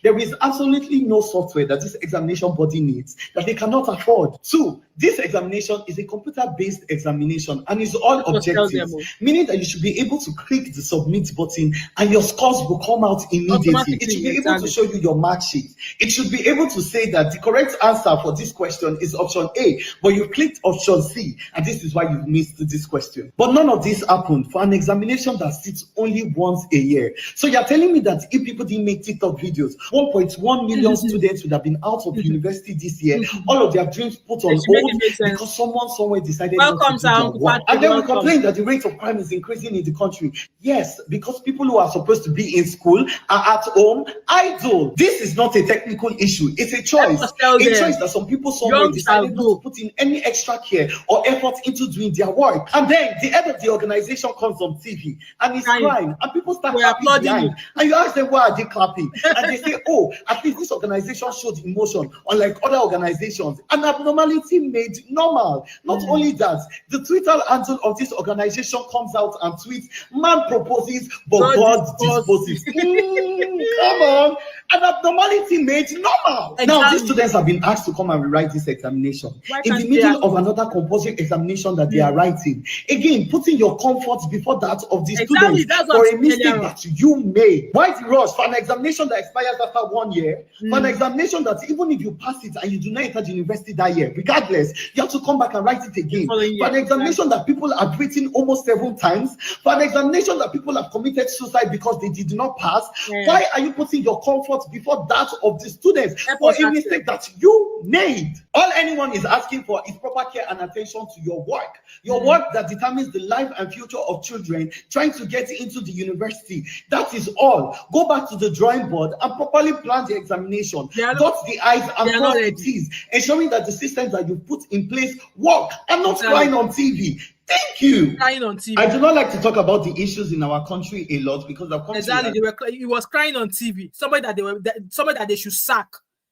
There is absolutely no software that this examination body needs that they cannot afford. 2, this examination is a computer-based examination and is all objective, meaning that you should be able to click the submit button and your scores will come out immediately. It should be able to show you your mark sheet. It should be able to say that the correct answer for this question is option A, but you clicked option C, and this is why you missed this question. But none of this happened for an examination that sits only once a year. So you're telling me that if people didn't make TikTok videos, 1.1 million students would have been out of university this year, all of their dreams put on hold because someone somewhere decided not to do their work. And then we complain that the rate of crime is increasing in the country. Yes, because people who are supposed to be in school are at home idle. This is not a technical issue. It's a choice. A choice that some people somewhere decided not to put in any extra care or effort into doing their work. And then the head of the organization comes on TV and he's crying, and people start clapping behind. And you ask them, why are they clapping? And they say, oh, at least this organization showed emotion, unlike other organizations. An abnormality made normal. Not only that, the Twitter handle of this organization comes out and tweets, man proposes, but God disposes. Come on. An abnormality made normal. Exactly. Now, these students have been asked to come and rewrite this examination in the middle of another compulsory examination that they are writing. Again, putting your comforts before that of the students for a mistake that you made. Why the rush for an examination that expires after 1 year? For an examination that even if you pass it and you do not enter the university that year, regardless, you have to come back and write it again. For an examination that people have written almost 7 times. For an examination that people have committed suicide because they did not pass. Why are you putting your comfort before that of the students for a mistake that you made. All anyone is asking for is proper care and attention to your work. Your work that determines the life and future of children trying to get into the university. That is all. Go back to the drawing board and properly plan the examination. Dot the I's and cross the T's, ensuring that the systems that you put in place work and not crying on TV. Thank you. Crying on TV. I do not like to talk about the issues in our country a lot because I've come to he was crying on TV. Somebody that they should sack.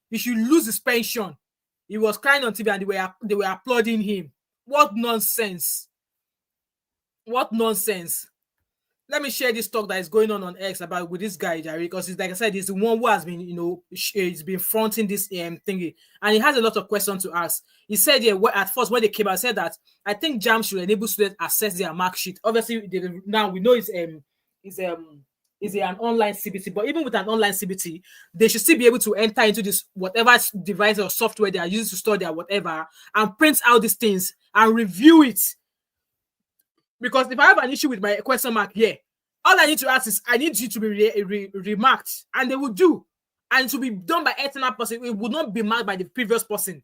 He should lose his pension. He was crying on TV and they were applauding him. What nonsense! What nonsense! Let me share this talk that is going on X about with this guy, Jerry, because it's like I said, he's the one who has been, he's been fronting this thingy, and he has a lot of questions to ask. He said, at first when they came out, said that I think JAMB should enable students access their mark sheet. Obviously, now we know it's an online CBT, but even with an online CBT, they should still be able to enter into this whatever device or software they are using to store their whatever and print out these things and review it. Because if I have an issue with my question mark here, all I need to ask is I need you to be remarked, and they will do, and it will be done by external person. It will not be marked by the previous person,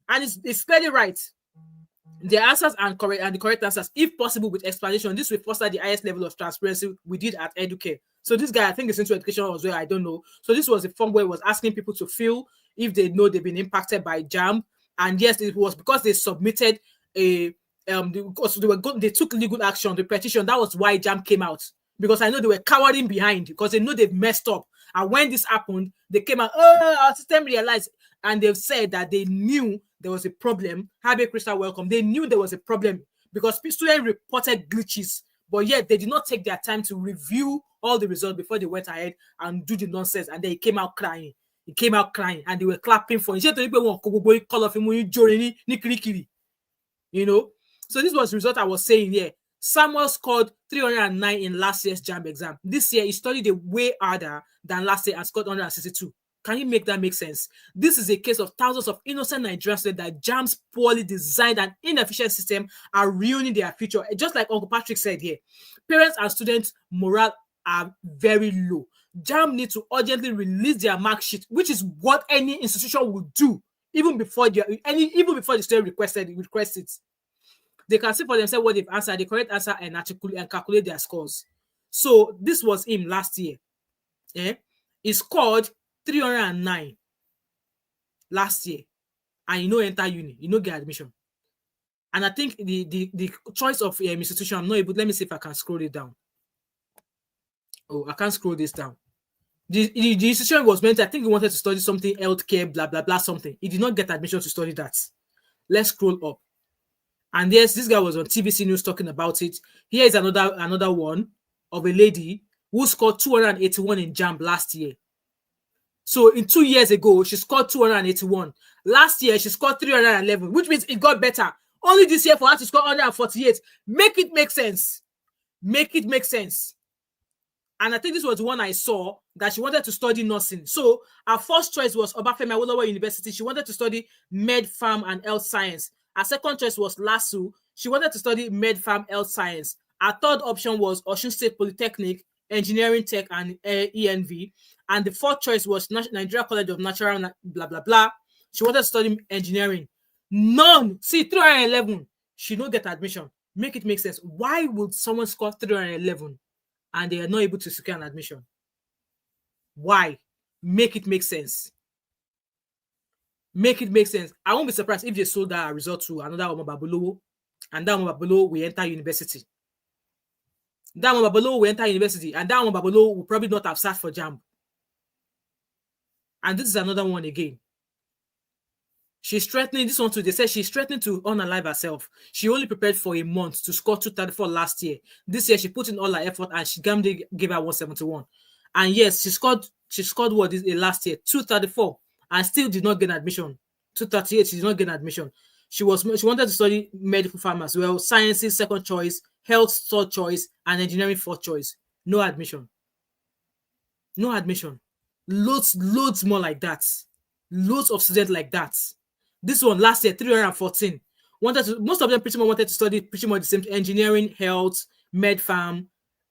and it's clearly right. The answers and the correct answers, if possible, with explanation. This will foster the highest level of transparency we did at Educare. So this guy, I think, is into education as well. I don't know. So this was a form where it was asking people to fill if they know they've been impacted by JAMB, and yes, it was because they submitted a. They took legal action, the petition. That was why JAMB came out, because I know they were cowering behind because they know they've messed up. And when this happened, they came out, our system realized, and they've said that they knew there was a problem. Habe Crystal, welcome. They knew there was a problem because students reported glitches, but yet they did not take their time to review all the results before they went ahead and do the nonsense. And they came out crying. He came out crying, and they were clapping for him. So this was the result I was saying here. Samuel scored 309 in last year's JAMB exam. This year, he studied a way harder than last year and scored 162. Can you make that make sense? This is a case of thousands of innocent Nigerians that JAMB's poorly designed and inefficient system are ruining their future. Just like Uncle Patrick said here, parents and students' morale are very low. JAMB needs to urgently release their mark sheet, which is what any institution would do, even before the student requests it. They can see for themselves what they've answered, the correct answer, and calculate their scores. So this was him last year. He scored 309 last year, and enter uni, get admission. And I think the choice of institution, I'm not able. Let me see if I can scroll it down. Oh, I can't scroll this down. The institution was meant, I think he wanted to study something, healthcare, blah blah blah, something. He did not get admission to study that. Let's scroll up. And yes, this guy was on TVC News talking about it. Here is another one of a lady who scored 281 in JAMB last year. So in 2 years ago, she scored 281. Last year, she scored 311, which means it got better. Only this year for her to score 148. Make it make sense. Make it make sense. And I think this was the one I saw that she wanted to study nursing. So her first choice was Obafemi Awolowo University. She wanted to study med, farm, and health science. Her second choice was LASU. She wanted to study med, farm, health science. Her third option was Osun State Polytechnic, Engineering Tech, and ENV. And the fourth choice was Nigeria College of Natural blah, blah, blah. She wanted to study engineering. None. See, 311. She don't get admission. Make it make sense. Why would someone score 311 and they are not able to secure an admission? Why? Make it make sense. Make it make sense. I won't be surprised if they sold that result to another Omobabolo, and that Omobabolo will enter university. That Omobabolo will enter university, and that Omobabolo will probably not have sat for JAMB. And this is another one again. She's threatening this one too. They said she's threatening to unalive herself. She only prepared for a month to score 234 last year. This year she put in all her effort, and she gave her 171. And yes, she scored what is last year, 234. And still did not get admission. 238, she did not get admission. She wanted to study medical farm as well, sciences second choice, health third choice, and engineering fourth choice. No admission. No admission. Loads more like that. Loads of students like that. This one last year, 314. Most of them pretty much wanted to study pretty much the same: engineering, health, med farm.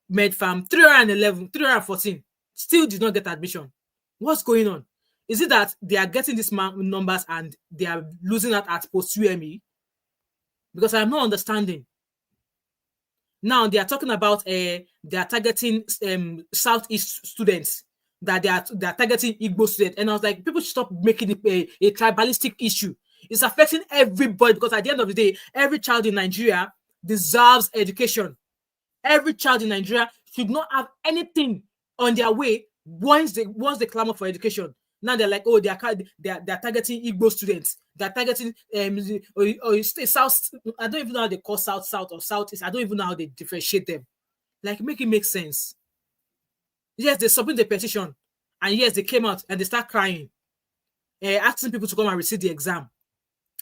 311, 314. Still did not get admission. What's going on? Is it that they are getting these numbers and they are losing out at post UME? Because I'm not understanding. Now they are talking about they are targeting Southeast students, that they are targeting Igbo students, and I was like, people should stop making it a tribalistic issue. It's affecting everybody, because at the end of the day, every child in Nigeria deserves education. Every child in Nigeria should not have anything on their way once they clamor for education. Now they're like, oh, they are targeting Igbo students. They're targeting South. I don't even know how they call South or Southeast. I don't even know how they differentiate them. Like, make it make sense. Yes, they submit the petition, and yes, they came out and they start crying, asking people to come and receive the exam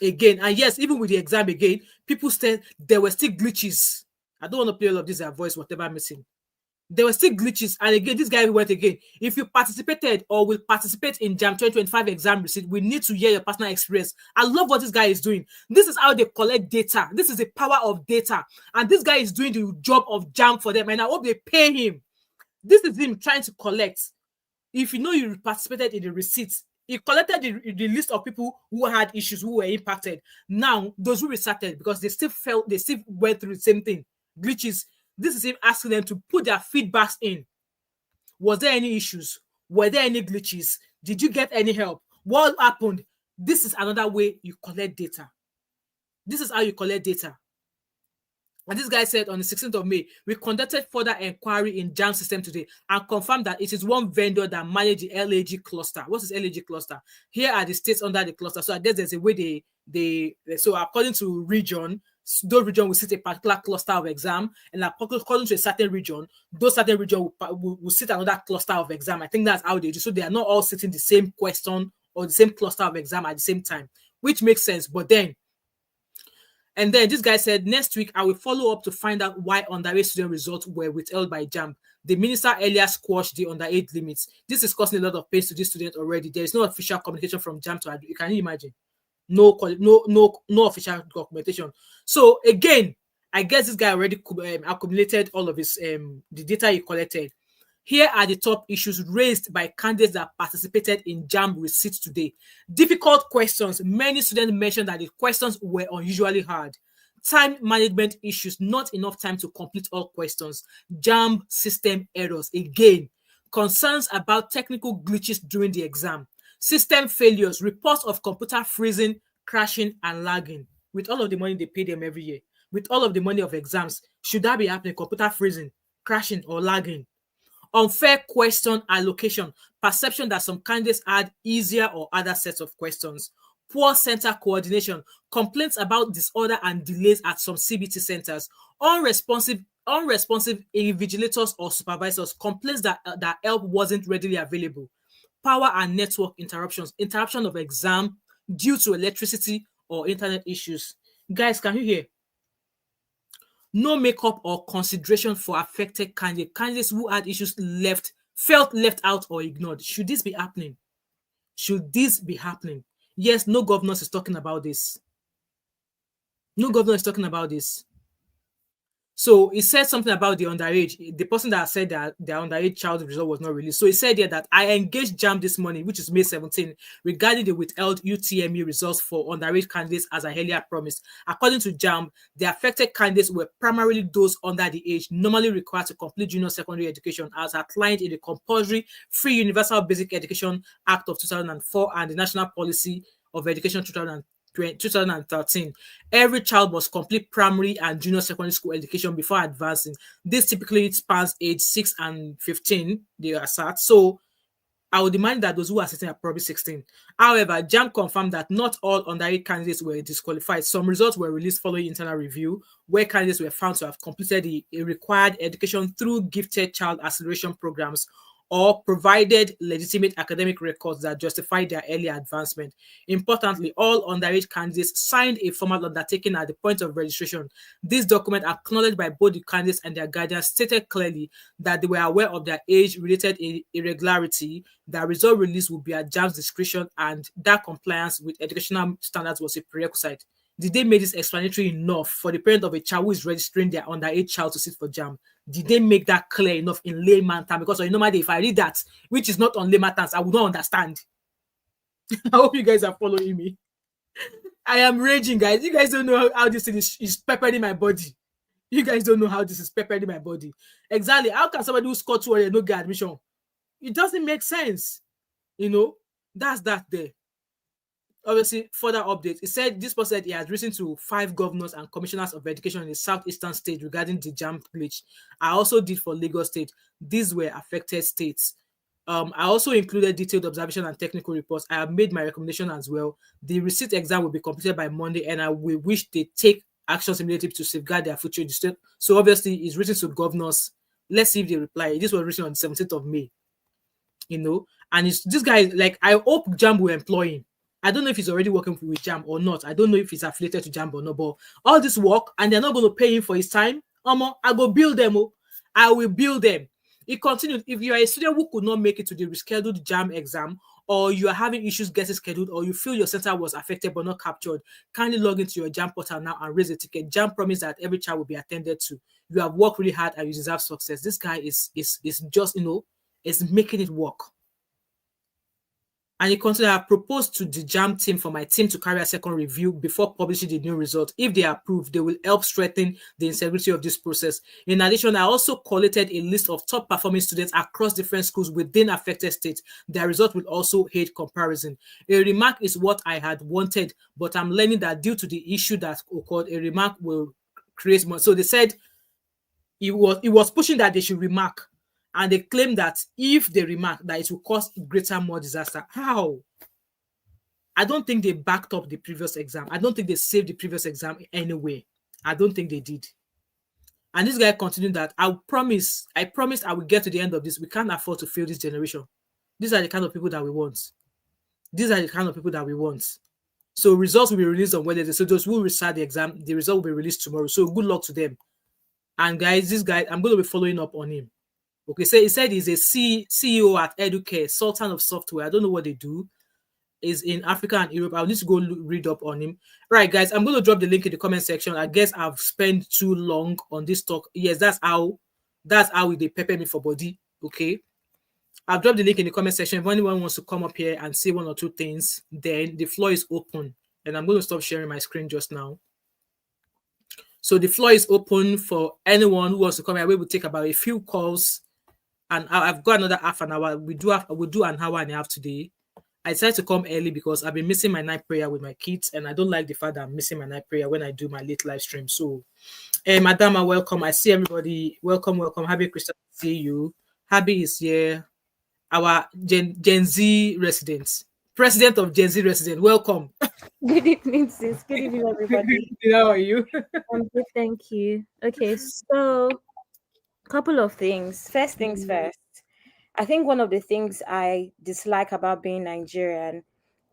again. And yes, even with the exam again, people said there were still glitches. I don't want to play all of this voice, whatever I'm missing. There were still glitches. And again, this guy went again. If you participated or will participate in JAMB 2025 exam receipt, we need to hear your personal experience. I love what this guy is doing. This is how they collect data. This is the power of data. And this guy is doing the job of JAMB for them. And I hope they pay him. This is him trying to collect. If you know you participated in the receipts, he collected the list of people who had issues, who were impacted. Now, those who restarted, because they still went through the same thing. Glitches. This is him asking them to put their feedbacks in. Was there any issues? Were there any glitches? Did you get any help? What happened? This is another way you collect data. This is how you collect data. And this guy said on the 16th of May, we conducted further inquiry in JAMB system today and confirmed that it is one vendor that manages the LAG cluster. What is LAG cluster? Here are the states under the cluster. So I guess there's a way so according to region, those region will sit a particular cluster of exam, and according to a certain region, those certain region will sit another cluster of exam. I think that's how they do. So they are not all sitting the same question or the same cluster of exam at the same time, which makes sense. But then this guy said, next week I will follow up to find out why underage student results were withheld by JAMB. The minister earlier squashed the underage limits. This is causing a lot of pain to these students already. There is no official communication from JAMB to you can imagine. No official documentation. So again, I guess this guy already accumulated all of his the data he collected. Here are the top issues raised by candidates that participated in JAMB receipts today. Difficult questions. Many students mentioned that the questions were unusually hard. Time management issues. Not enough time to complete all questions. JAMB system errors. Again, concerns about technical glitches during the exam. System failures, reports of computer freezing, crashing, and lagging. With all of the money they pay them every year, with all of the money of exams, should that be happening? Computer freezing, crashing, or lagging? Unfair question allocation, perception that some candidates had easier or other sets of questions. Poor center coordination, complaints about disorder and delays at some CBT centers. Unresponsive invigilators or supervisors, complaints that help wasn't readily available. Power and network interruptions, interruption of exam due to electricity or internet issues. Guys, can you hear? No makeup or consideration for affected candidates who had issues felt left out or ignored. Should this be happening? Should this be happening? Yes, no governor is talking about this. No governor is talking about this. So he said something about the underage. The person that said that the underage child result was not released. So he said here that I engaged JAMB this morning, which is May 17, regarding the withheld UTME results for underage candidates as I earlier promised. According to JAMB, the affected candidates were primarily those under the age normally required to complete junior secondary education as outlined in the Compulsory Free Universal Basic Education Act of 2004 and the National Policy of Education 2013. Every child must complete primary and junior secondary school education before advancing. This typically spans age 6 and 15, they are sat. So I would demand that those who are sitting are probably 16. However, JAMB confirmed that not all underage candidates were disqualified. Some results were released following internal review, where candidates were found to have completed the required education through gifted child acceleration programs or provided legitimate academic records that justify their early advancement. Importantly, all underage candidates signed a formal undertaking at the point of registration. This document, acknowledged by both the candidates and their guardians, stated clearly that they were aware of their age-related irregularity, that result release would be at JAMB's discretion, and that compliance with educational standards was a prerequisite. Did they make this explanatory enough for the parent of a child who is registering their underage child to sit for JAMB? Did they make that clear enough in layman terms? Because normally, if I read that, which is not on layman terms, I would not understand. I hope you guys are following me. I am raging, guys. You guys don't know how this thing is peppering my body. You guys don't know how this is peppering my body. Exactly. How can somebody who scored 200 no get admission? It doesn't make sense. That's that there. Obviously, further updates. It said this person said he has written to 5 governors and commissioners of education in the southeastern state regarding the JAMB glitch. I also did for Lagos State. These were affected states. I also included detailed observation and technical reports. I have made my recommendation as well. The receipt exam will be completed by Monday, and I will wish they take actions immediately to safeguard their future in the state. So obviously, it's written to governors. Let's see if they reply. This was written on the 17th of May. And this guy, like, I hope JAMB will employ him. I don't know if he's already working with JAMB or not. I don't know if he's affiliated to JAMB or not, but all this work, and they're not going to pay him for his time. I go build them. I will build them. It continued. If you are a student who could not make it to the rescheduled JAMB exam, or you are having issues getting scheduled, or you feel your center was affected but not captured, kindly log into your JAMB portal now and raise a ticket. JAMB promise that every child will be attended to. You have worked really hard and you deserve success. This guy is just, is making it work. And he continued, I have proposed to the JAMB team for my team to carry a second review before publishing the new result. If they approve, they will help strengthen the integrity of this process. In addition, I also collated a list of top performing students across different schools within affected states. Their result will also aid comparison. A remark is what I had wanted, but I'm learning that due to the issue that occurred, a remark will create more. So they said it was pushing that they should remark. And they claim that if they remark, that it will cause greater, more disaster. How? I don't think they backed up the previous exam. I don't think they saved the previous exam anyway. I don't think they did. And this guy continued that I promised I will get to the end of this. We can't afford to fail this generation. These are the kind of people that we want. So results will be released on Wednesday. So those who restart the exam, the result will be released tomorrow. So good luck to them. And guys, this guy, I'm going to be following up on him. Okay, so he said he's a CEO at Educare, Sultan of Software. I don't know what they do. Is in Africa and Europe. I'll need to go read up on him. Right, guys, I'm going to drop the link in the comment section. I guess I've spent too long on this talk. Yes, that's how they pepper me for body. Okay, I've dropped the link in the comment section. If anyone wants to come up here and say one or two things, then the floor is open. And I'm going to stop sharing my screen just now. So the floor is open for anyone who wants to come here. We will take about a few calls. And I've got another half an hour. We'll do an hour and a half today. I decided to come early because I've been missing my night prayer with my kids, and I don't like the fact that I'm missing my night prayer when I do my late live stream. So, Madama, welcome. I see everybody. Welcome. Happy Christmas to see you. Happy is here. Our Gen Z resident, president of Gen Z resident. Welcome. Good evening, sis. Good evening, everybody. How are you? I'm good, thank you. Okay, so couple of things. First things first. I think one of the things I dislike about being Nigerian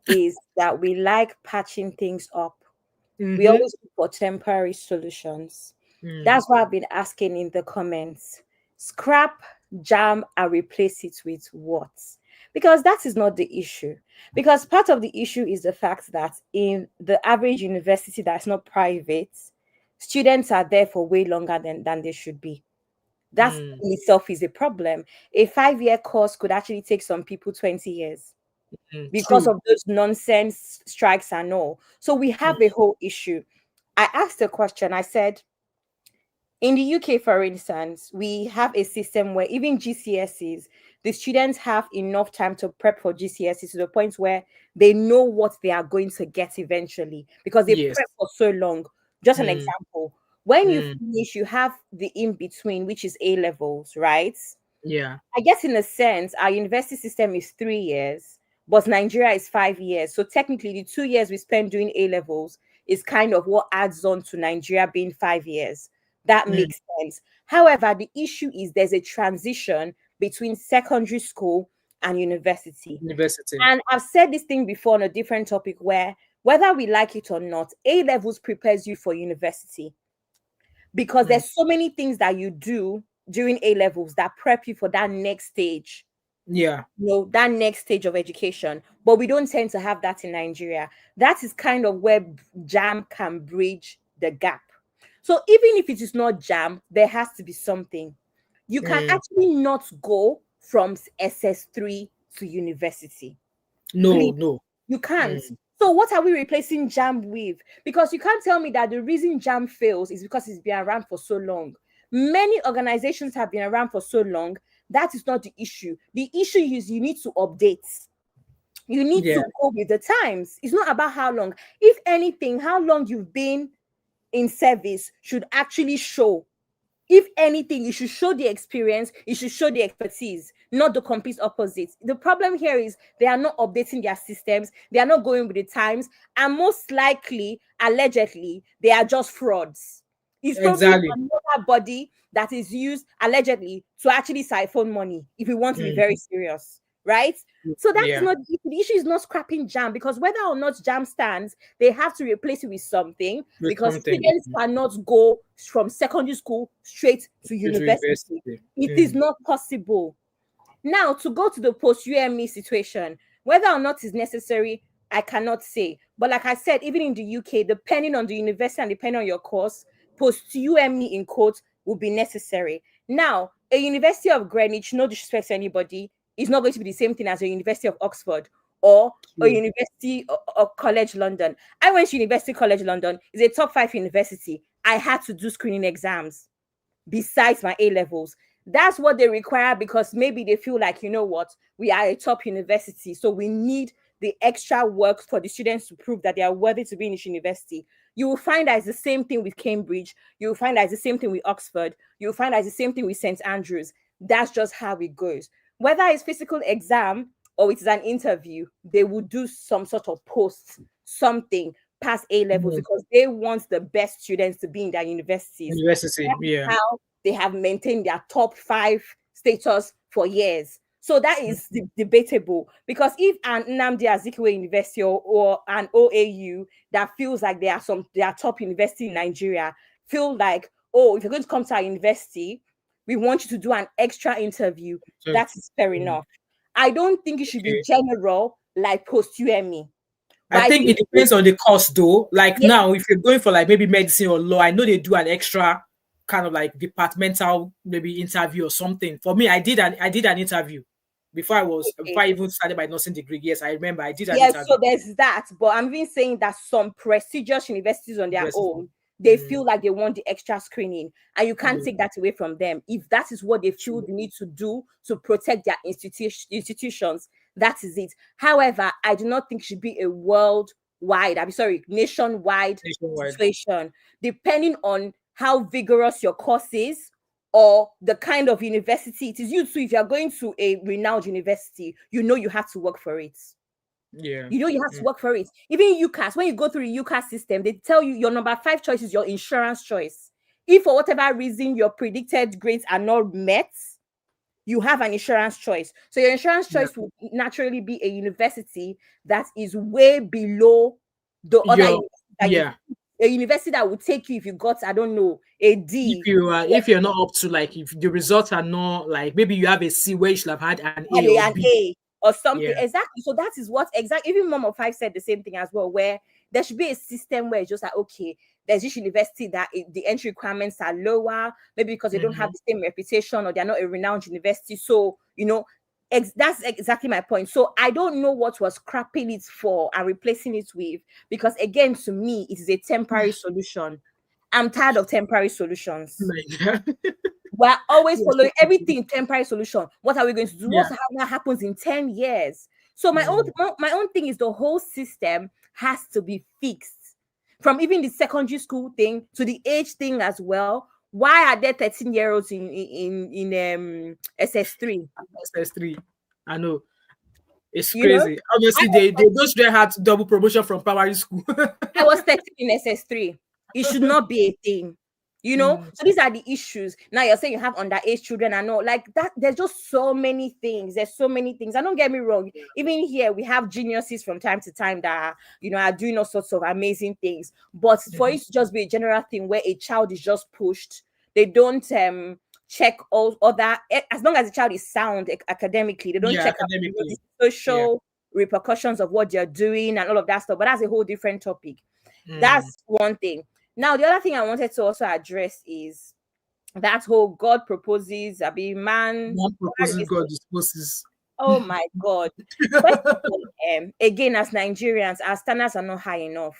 is that we like patching things up. We always look for temporary solutions. That's why I've been asking in the comments. Scrap JAMB and replace it with what? Because that is not the issue. Because part of the issue is the fact that in the average university that's not private, students are there for way longer than they should be. That in itself is a problem. A 5-year course could actually take some people 20 years because of those nonsense strikes and all. So we have a whole issue. I asked a question. I said, in the UK, for instance, we have a system where even GCSEs, the students have enough time to prep for GCSEs to the point where they know what they are going to get eventually because they prep for so long. Just an example. When you finish, you have the in-between, which is A-levels, right? Yeah. I guess in a sense, our university system is 3 years, but Nigeria is 5 years. So technically, the 2 years we spend doing A-levels is kind of what adds on to Nigeria being 5 years. That makes sense. However, the issue is there's a transition between secondary school and university. And I've said this thing before on a different topic where whether we like it or not, A-levels prepares you for university. Because there's so many things that you do during A-levels that prep you for that next stage. Yeah. That next stage of education. But we don't tend to have that in Nigeria. That is kind of where JAMB can bridge the gap. So even if it is not JAMB, there has to be something. You can actually not go from SS3 to university. No. You can't. So what are we replacing JAMB with? Because you can't tell me that the reason JAMB fails is because it's been around for so long. Many organizations have been around for so long. That is not the issue. The issue is you need to update. You need to go with the times. It's not about how long. If anything, how long you've been in service should actually show. If anything, you should show the experience, you should show the expertise, not the complete opposite. The problem here is they are not updating their systems, they are not going with the times, and most likely, allegedly, they are just frauds. It's probably another body that is used allegedly to actually siphon money, if we want to be very serious, right? So that is not the issue. The issue is not scrapping JAMB, because whether or not JAMB stands, they have to replace it with something, because students cannot go from secondary school straight to university. It is not possible. Now, to go to the post-UME situation, whether or not it's necessary, I cannot say. But like I said, even in the UK, depending on the university and depending on your course, post-UME in quotes will be necessary. Now, a University of Greenwich, no disrespect to anybody, is not going to be the same thing as a University of Oxford or a University of College London. I went to University College London. It's a top 5 university. I had to do screening exams besides my A-levels. That's what they require, because maybe they feel like, you know what, we are a top university, so we need the extra work for the students to prove that they are worthy to be in this university. You will find that it's the same thing with Cambridge. You will find that it's the same thing with Oxford. You will find that it's the same thing with St. Andrews. That's just how it goes. Whether it's physical exam or it's an interview, they will do some sort of post, something past A-levels, because they want the best students to be in their universities. How they have maintained their top 5 status for years. So that is debatable, because if an Nnamdi Azikiwe University or an OAU that feels like they are top university in Nigeria feel like, oh, if you're going to come to our university, we want you to do an extra interview. That is fair enough. I don't think it should be general like post-UME. I think it depends on the course though. Like now, if you're going for like maybe medicine or law, I know they do an extra kind of like departmental maybe interview or something. For me, I did an interview before I even started my nursing degree. Yes, I remember I did an interview. So there's that. But I'm even saying that some prestigious universities on their own, they feel like they want the extra screening, and you can't take that away from them. If that is what they feel they need to do to protect their institutions, that is it. However, I do not think it should be a nationwide situation, depending on how vigorous your course is or the kind of university it is. You too, if you're going to a renowned university, you know you have to work for it. You know you have to work for it. Even UCAS, when you go through the UCAS system, they tell you your number 5 choice is your insurance choice. If for whatever reason your predicted grades are not met, you have an insurance choice. So your insurance choice will naturally be a university that is way below the other a university that would take you if you got, I don't know, a D. If you're not up to, like, if the results are not, like, maybe you have a C where you should have had an A or B. Or something. Exactly. So that is what exactly, even Mom of 5 said the same thing as well, where there should be a system where it's just like, okay, there's this university that the entry requirements are lower, maybe because they don't have the same reputation or they're not a renowned university. So, you know, that's exactly my point. So I don't know what was scrapping it for and replacing it with, because again, to me, it is a temporary solution. I'm tired of temporary solutions. We're always following everything temporary solution. What are we going to do? What happens in 10 years? So my own thing is the whole system has to be fixed, from even the secondary school thing to the age thing as well. Why are there 13-year-olds in SS3? SS3, I know. It's crazy. Obviously, they those students had double promotion from primary school. I was 13 in SS3. It should not be a thing. You know, so these are the issues. Now you're saying you have underage children. I know, like that. There's just so many things. There's so many things. And don't get me wrong. Even here, we have geniuses from time to time that are doing all sorts of amazing things. But for it to just be a general thing where a child is just pushed, they don't check all other. As long as the child is sound academically, they don't check the social repercussions of what they're doing and all of that stuff. But that's a whole different topic. That's one thing. Now, the other thing I wanted to also address is that whole God proposes, man proposes, God disposes. Oh my God. First of all, again, as Nigerians, our standards are not high enough.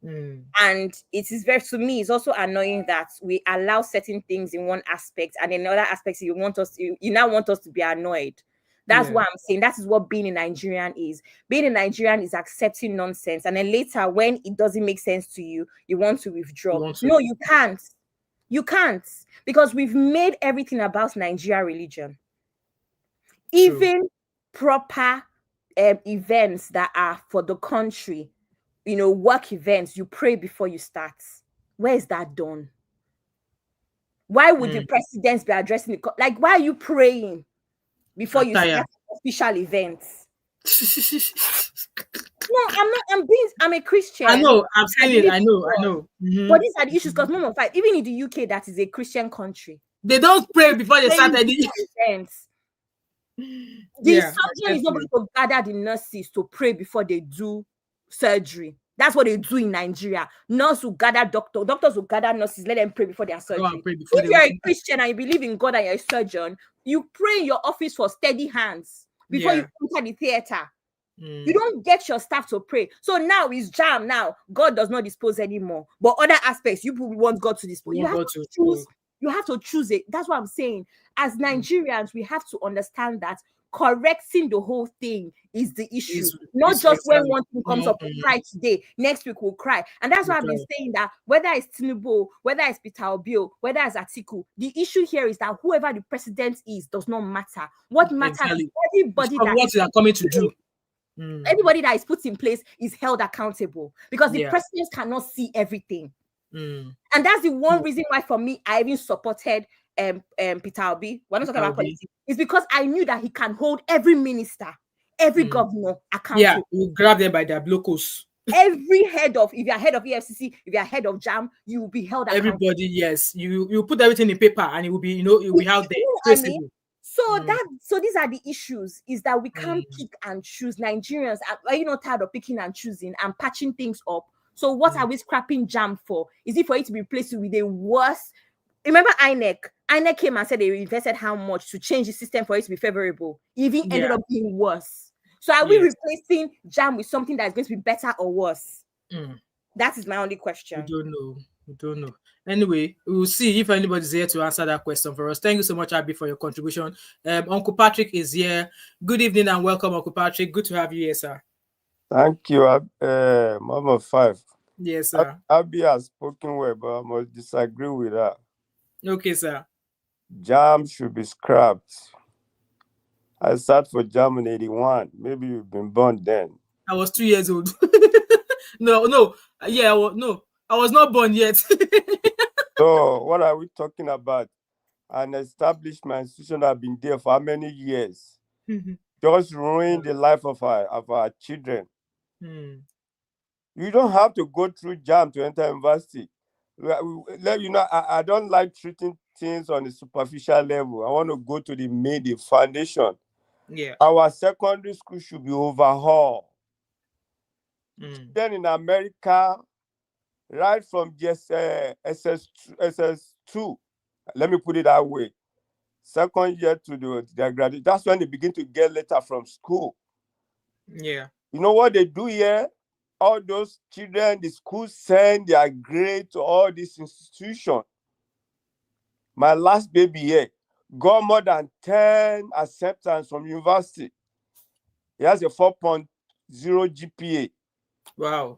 And it is to me, it's also annoying that we allow certain things in one aspect, and in other aspects, you now want us to be annoyed. That's what I'm saying. That is what being a Nigerian is. Being a Nigerian is accepting nonsense, and then later, when it doesn't make sense to you, you want to withdraw. No, you can't. You can't, because we've made everything about Nigeria religion. Even proper events that are for the country, work events, you pray before you start. Where is that done? Why would the presidents be addressing the why are you praying before you start official events? No, I'm a Christian. I know, I'm saying it. I know. But these are the issues, because number 5, even in the UK, that is a Christian country, they don't pray before they start any events. The surgeon is not going to gather the nurses to pray before they do surgery. That's what they do in Nigeria. Nurses will gather doctors will gather nurses, let them pray before their surgery. If you're a Christian and you believe in God and you're a surgeon, you pray in your office for steady hands before you enter the theater. You don't get your staff to pray. So now it's JAMB. Now God does not dispose anymore. But other aspects, you want God to dispose. You have to choose. You have to choose it. That's what I'm saying. As Nigerians, we have to understand that correcting the whole thing is the issue. Not just when one thing comes up, we'll cry today, next week we'll cry. And that's why I've been saying that whether it's Tinubu, whether it's Peter Obi, whether it's Atiku, the issue here is that whoever the president is does not matter. What matters is everybody what they are coming to do. Everybody that is put in place is held accountable, because the president cannot see everything. And that's the one reason why, for me, I even supported Peter Obi. We're not talking about politics. It's because I knew that he can hold every minister, every governor accountable. Yeah, you grab them by their blocos. Every if you're head of EFCC, if you're head of JAMB, you will be held accountable. Everybody, yes. You put everything in paper and it will be, it will be out there. So these are the issues, is that we can't pick and choose. Nigerians are tired of picking and choosing and patching things up. So what are we scrapping JAMB for? Is it for it to be replaced with a worse? Remember INEC? INEC came and said they invested how much to change the system for it to be favorable. It even ended up being worse. So are we replacing JAMB with something that is going to be better or worse? That is my only question. We don't know. Anyway, we'll see if anybody's here to answer that question for us. Thank you so much, Abby, for your contribution. Uncle Patrick is here. Good evening and welcome, Uncle Patrick. Good to have you here, sir. Thank you, Mama 5. Yes, sir. Abby has spoken well, but I must disagree with her. Okay, sir. JAMB should be scrapped. I sat for JAMB in 81. Maybe you've been born then. I was 2 years old. No. Yeah, I was not born yet. So what are we talking about? An establishment institution that have been there for how many years? Just ruined the life of our children. You don't have to go through JAMB to enter university. I don't like treating things on a superficial level. I want to go to the foundation. Yeah. Our secondary school should be overhauled. Then in America, right from SS2, let me put it that way, second year to their graduate, that's when they begin to get letter from school. Yeah. You know what they do here? All those children, the school send their grade to all these institutions. My last baby here got more than 10 acceptance from university. He has a 4.0 GPA. Wow.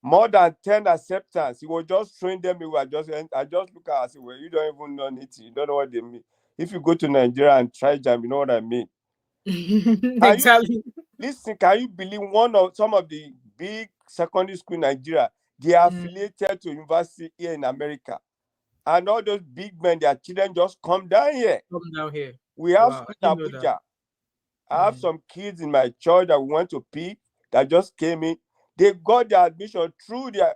More than 10 acceptance. He was just showing them. I just look at it and say, well, you don't even know anything. You don't know what they mean. If you go to Nigeria and try JAMB, you know what I mean. Exactly. Listen, can you believe some of the big secondary school in Nigeria, they are affiliated to university here in America. And all those big men, their children just come down here. We have school in Abuja. I have some kids in my church that we went to pick that just came in. They got their admission through their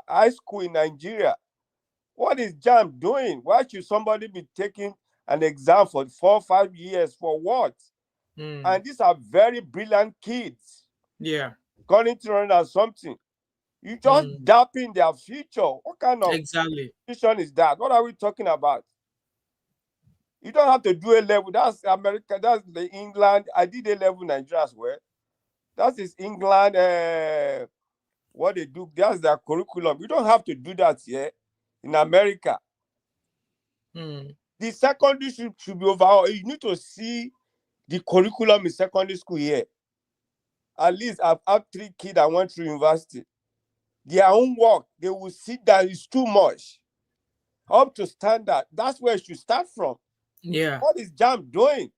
high school in Nigeria. What is JAMB doing? Why should somebody be taking an exam for 4 or 5 years for what? And these are very brilliant kids. Yeah. Going to run or something. You just dapping their future. What kind of institution is that? What are we talking about? You don't have to do A level. That's America. That's the England. I did A level in Nigeria as well. That is England. What they do. That's their curriculum. You don't have to do that here in America. The secondary should be overall. You need to see the curriculum in secondary school here. At least I've had 3 kids that went through university. Their own work, they will see that it's too much. Up to standard. That's where it should start from. Yeah. What is JAMB doing?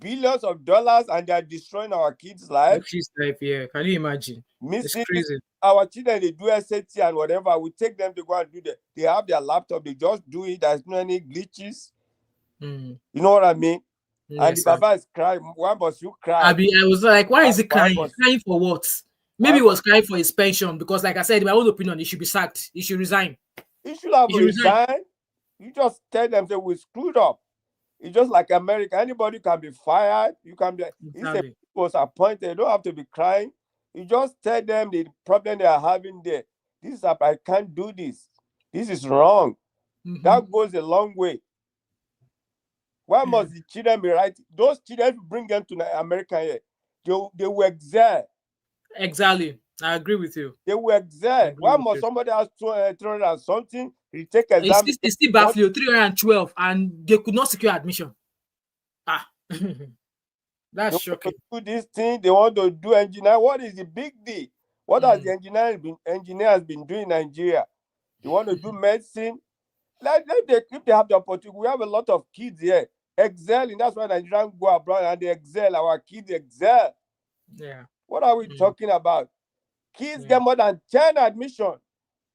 Billions of dollars, and they're destroying our kids' lives. Yeah. Can you imagine? Missing It's crazy. our children, they do SAT and whatever. We take them to go and do that. They have their laptop, they just do it. There's no any glitches. You know what I mean? Yes, and the Baba is crying. Why must you cry? I was like, why is he crying? Crying for what? Maybe he was crying for his pension, because, like I said, in my own opinion, he should be sacked. He should resign. He should have resigned. You just tell them that we screwed up. It's just like America. Anybody can be fired. You can be. If he was appointed, you don't have to be crying. You just tell them the problem they are having there. I can't do this. This is wrong. That goes a long way. Why must the children be right? Those children, if you bring them to America here, they will excel. Exactly. I agree with you. They will excel. Why must somebody has 300 and something? Retake exam. It's still baffling, 312, and they could not secure admission. That's shocking. Do this thing, they want to do engineering. What is the big deal? What has the engineers been doing in Nigeria? They want to do medicine. If they have the opportunity, we have a lot of kids here excelling. That's why Nigerians go abroad and they excel. Our kids excel. Yeah. What are we talking about? Kids get more than 10 admission.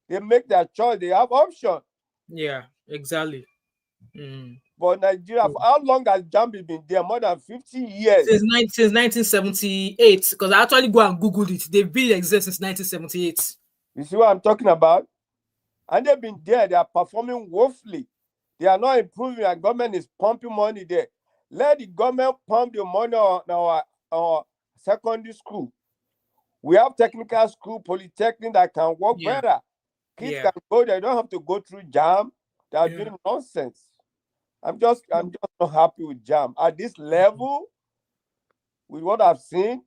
They make their choice. They have option. Yeah, exactly. But Nigeria, for how long has JAMB been there? More than 50 years. Since 1978. Because I actually go and Googled it. They've been exist since 1978. You see what I'm talking about? And they've been there. They are performing woefully. They are not improving. And government is pumping money there. Let the government pump the money on our secondary school. We have technical school, polytechnic that can work better. Kids can go there. They don't have to go through JAMB. They are doing nonsense. I'm just not happy with JAMB. At this level, with what I've seen,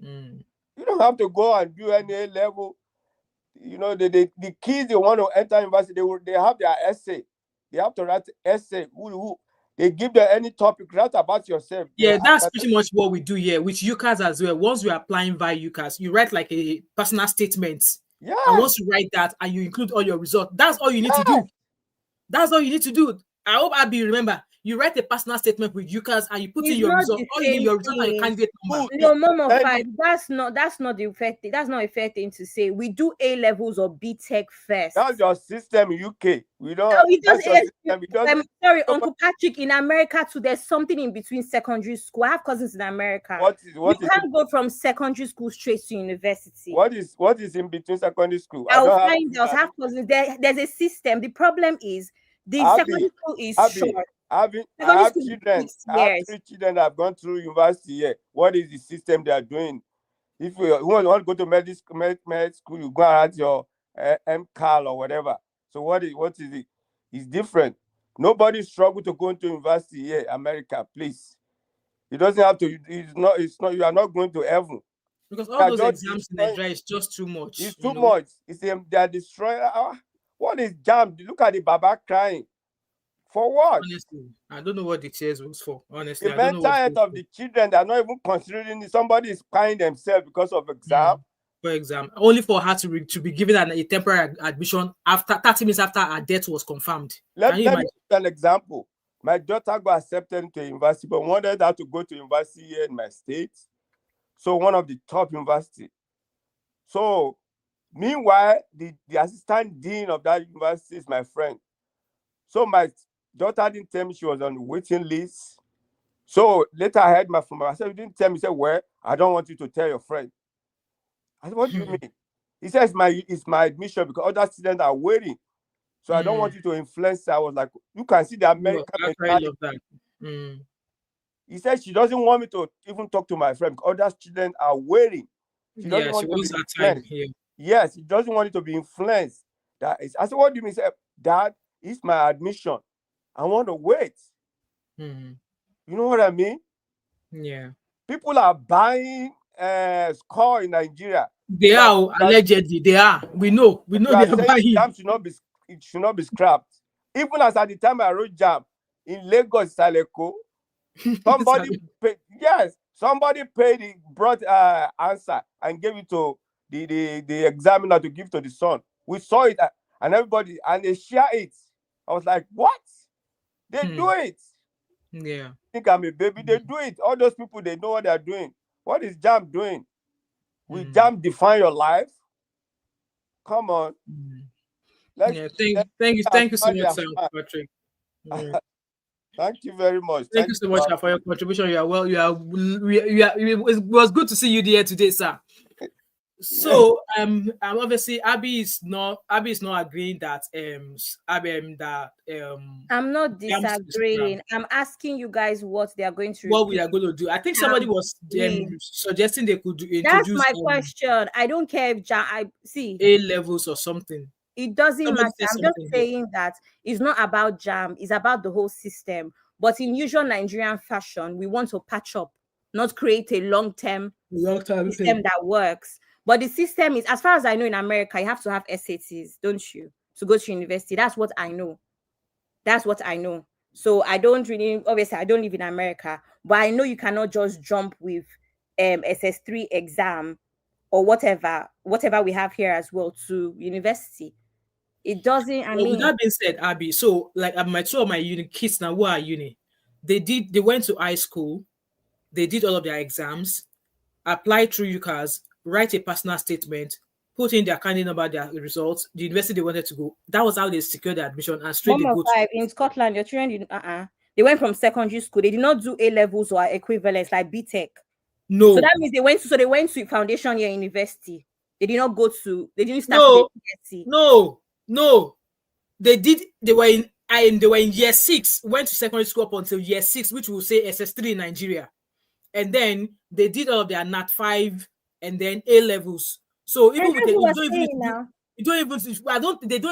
you don't have to go and do any level. You know, the kids, they want to enter university, they have their essay. They have to write essay. They give them any topic, write about yourself. Yeah, that's pretty much what we do here with UCAS as well. Once we are applying via UCAS, you write like a personal statement. Yeah. And once you write that and you include all your results, that's all you need to do. That's all you need to do. I hope Abby remember. You write a personal statement with UCAS and you put in your result. All you need your result and your candidate number. No, Mom of 5. That's not the effect. That's not a fair thing to say. We do A levels or B Tech first. That's your system in UK. We don't. I'm sorry, Uncle Patrick. In America too, there's something in between secondary school. I have cousins in America. You can't go from secondary school straight to university. What is in between secondary school? I'll find out. I have cousins. There's a system. The problem is the secondary school is short. I have children. I have 3 children that have gone through university here. What is the system they are doing? If you want to go to med school, you go and write your MCAL or whatever. So what is it? It's different. Nobody struggle to go into university here, America, please. It doesn't have to. It's not. You are not going to heaven. Because all those exams in Nigeria is just too much. It's too much. They are destroying. What is JAMB? Look at the Baba crying. For what? Honestly, I don't know what the tears was for. Honestly, the mental health of the children, they are not even considering it. Somebody is crying themselves because of exam. For exam, only for her to be given a temporary admission after 30 minutes after her death was confirmed. Let me give an example. My daughter got accepted into university, but wanted her to go to university here in my state. So one of the top university. So meanwhile, the assistant dean of that university is my friend. So my daughter didn't tell me she was on the waiting list. So later I heard from her. I said, you didn't tell me. He said, well, I don't want you to tell your friend. I said, what do you mean? He says, it's my admission because other students are waiting. So I don't want you to influence her. I was like, you can see the American mentality. He said she doesn't want me to even talk to my friend because other students are waiting. She doesn't want to be influenced. Yes, she doesn't want it to be influenced. I said, what do you mean? He said, Dad, it's my admission. I want to wait. Mm. You know what I mean? Yeah. People are buying score in Nigeria. They are allegedly. They are. We know. We know You they are are saying buying. JAMB should not be scrapped. Even as at the time I wrote JAMB in Lagos, Saleko, somebody paid it, brought answer and gave it to the examiner to give to the son. We saw it and everybody and they share it. I was like, what? They do it. Yeah. I think I'm a baby. They do it. All those people, they know what they're doing. What is JAMB doing? Will JAMB define your life? Come on. Yeah. Thank you so much, Sam Patrick. Yeah. Thank you very much. Thank you so much for your contribution. You are well. It was good to see you there today, sir. So obviously Abby is not agreeing that I'm not disagreeing. I'm asking you guys what they are going to what we are going to do. I think somebody was suggesting they could introduce. That's my question. I don't care if I see A levels or something. It doesn't matter. I'm just saying that it's not about JAMB, it's about the whole system. But in usual Nigerian fashion, we want to patch up, not create a long-term system that works. But the system is, as far as I know, in America, you have to have SATs, don't you, to go to university? That's what I know. So I don't really, obviously, I don't live in America, but I know you cannot just jump with SS3 exam or whatever we have here as well to university. It doesn't. With that being said, Abby, so like my two of my uni kids now who are uni, they went to high school, they did all of their exams, applied through UCAS, write a personal statement, put in their candidate number, their results, the university they wanted to go. That was how they secured their admission and straight they go to. In Scotland, your children they went from secondary school. They did not do A levels or equivalents like BTech. No. So that means they went to foundation year university. They did not go to. They didn't start. No. They did. They were in year 6. Went to secondary school up until year 6, which will say SS3 in Nigeria, and then they did all of their Nat 5 and then A levels. So even with they don't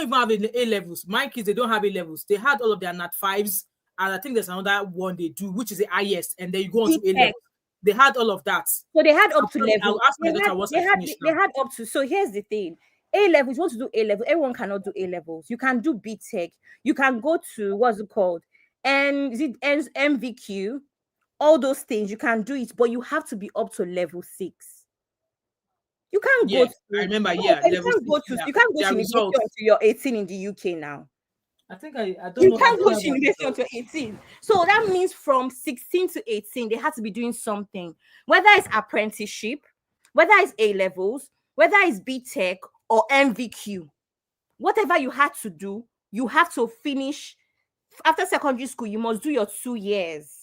even have A levels. My kids, they don't have A levels. They had all of their Nat 5s, and I think there's another one they do, which is the highest, and then you go on to A levels. They had all of that. So they had up to level. I'll ask my daughter once I finish. They had up to. So here's the thing. A levels, you want to do A level. Everyone cannot do A levels. You can do BTech. You can go to what's it called? And is it MVQ? All those things you can do it, but you have to be up to level 6. You can't go. I remember. You can't go to university until you're 18 in the UK now. I think I don't know. You can't go to university until 18. So that means from 16 to 18, they have to be doing something, whether it's apprenticeship, whether it's A levels, whether it's BTech or MVQ. Whatever you had to do, you have to finish. After secondary school, you must do your 2 years.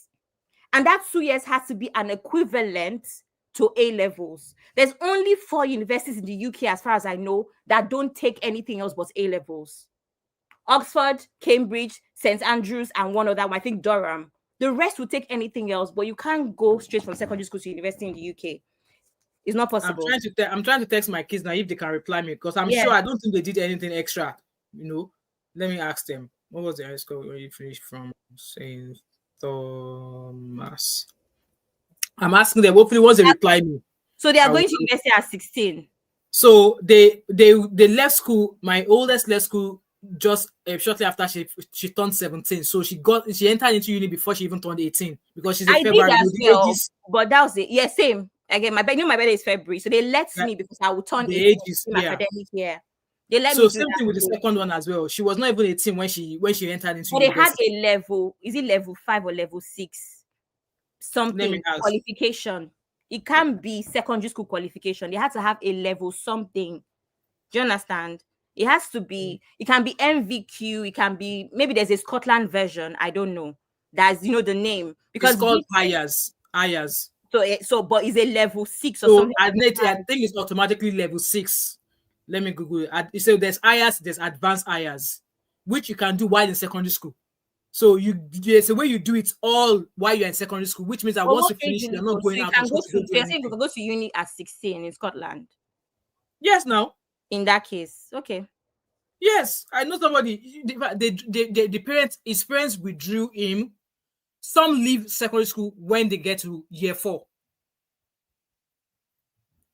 And that 2 years has to be an equivalent to A levels. There's only 4 universities in the UK, as far as I know, that don't take anything else but A levels. Oxford, Cambridge, St. Andrews, and one other one, I think Durham. The rest will take anything else, but you can't go straight from secondary school to university in the UK. It's not possible. I'm trying to text my kids now if they can reply me, because I'm sure I don't think they did anything extra. Let me ask them. What was the high school where you finished from? St. Thomas. I'm asking them. Hopefully, once they reply me. So they are going to university at 16. So they left school. My oldest left school just shortly after she turned 17. So she entered into uni before she even turned 18, because she's a February. But that was it. Yeah, same. Again, my birthday is February, so they let me because I will turn 18 in academic year. They let me. Same thing with the second one as well. She was not even 18 when she entered into. But they had a level. Is it level 5 or level 6? Something qualification. It can't be secondary school qualification. They had to have a level something. Do you understand? It has to be. It can be MVQ. It can be, maybe there's a Scotland version. I don't know. That's the name, because it's called IAS. So but is a level 6 or something? I think it's automatically level 6. Let me Google it. So there's IAS, there's advanced IAS, which you can do while in secondary school. So there's a way you do it all while you're in secondary school, which means that once you finish, you're not going out. You can go to uni at 16 in Scotland. Yes, now. In that case, okay. Yes, I know somebody. His parents withdrew him Some leave secondary school when they get to year 4.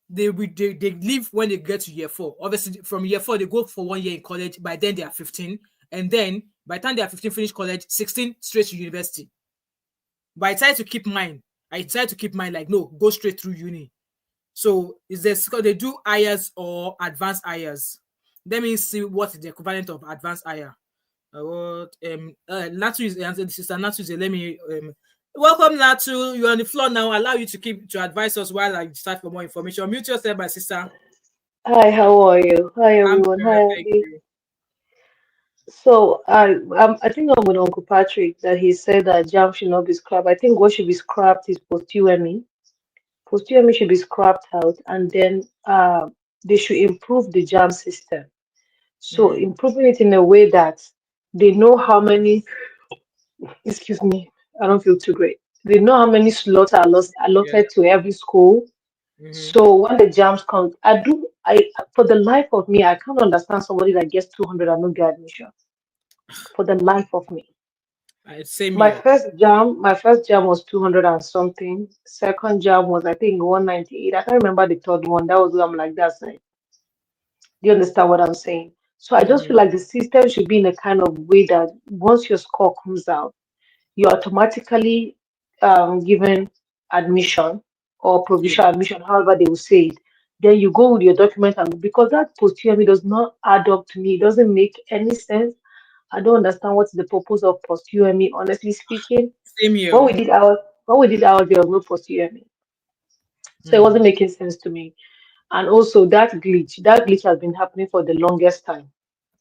They leave when they get to year 4. Obviously, from year 4, they go for 1 year in college. By then, they are 15. And then, by the time they are 15, finish college, 16, straight to university. But I try to keep mine. Like, no, go straight through uni. So, is this because they do IAS or advanced IAS? Let me see what is the equivalent of advanced IAS. Natu is answering. Sister Natu is let me welcome Natu. You're on the floor now. Allow you to advise us while I start for more information. Mute yourself, my sister. Hi, how are you? Hi, I'm everyone. good, Hi, thank Andy. you. So, I think I'm with Uncle Patrick that he said that JAMB should not be scrapped. I think what should be scrapped is post-UME. Post-UME should be scrapped out, and then they should improve the JAMB system. So, improving it in a way that they know how many, excuse me, I don't feel too great. They know how many slots are Yeah. allotted to every school. So when the jams come, I for the life of me, I can't understand somebody that gets 200 and not get admission. For the life of me. Same My here. first jam was 200 and something. Second jam was I think 198. I can't remember the third one. That was I'm like that's it. Do you understand what I'm saying? So I just feel like the system should be in a kind of way that once your score comes out, you're automatically given admission or Yeah. provisional admission, however they will say it. Then you go with your document, and because that post UTME does not add up to me, it doesn't make any sense. I don't understand what's the purpose of post UTME, honestly speaking. Same here. When we did ours, there was no post UTME. So it wasn't making sense to me. And also that glitch has been happening for the longest time.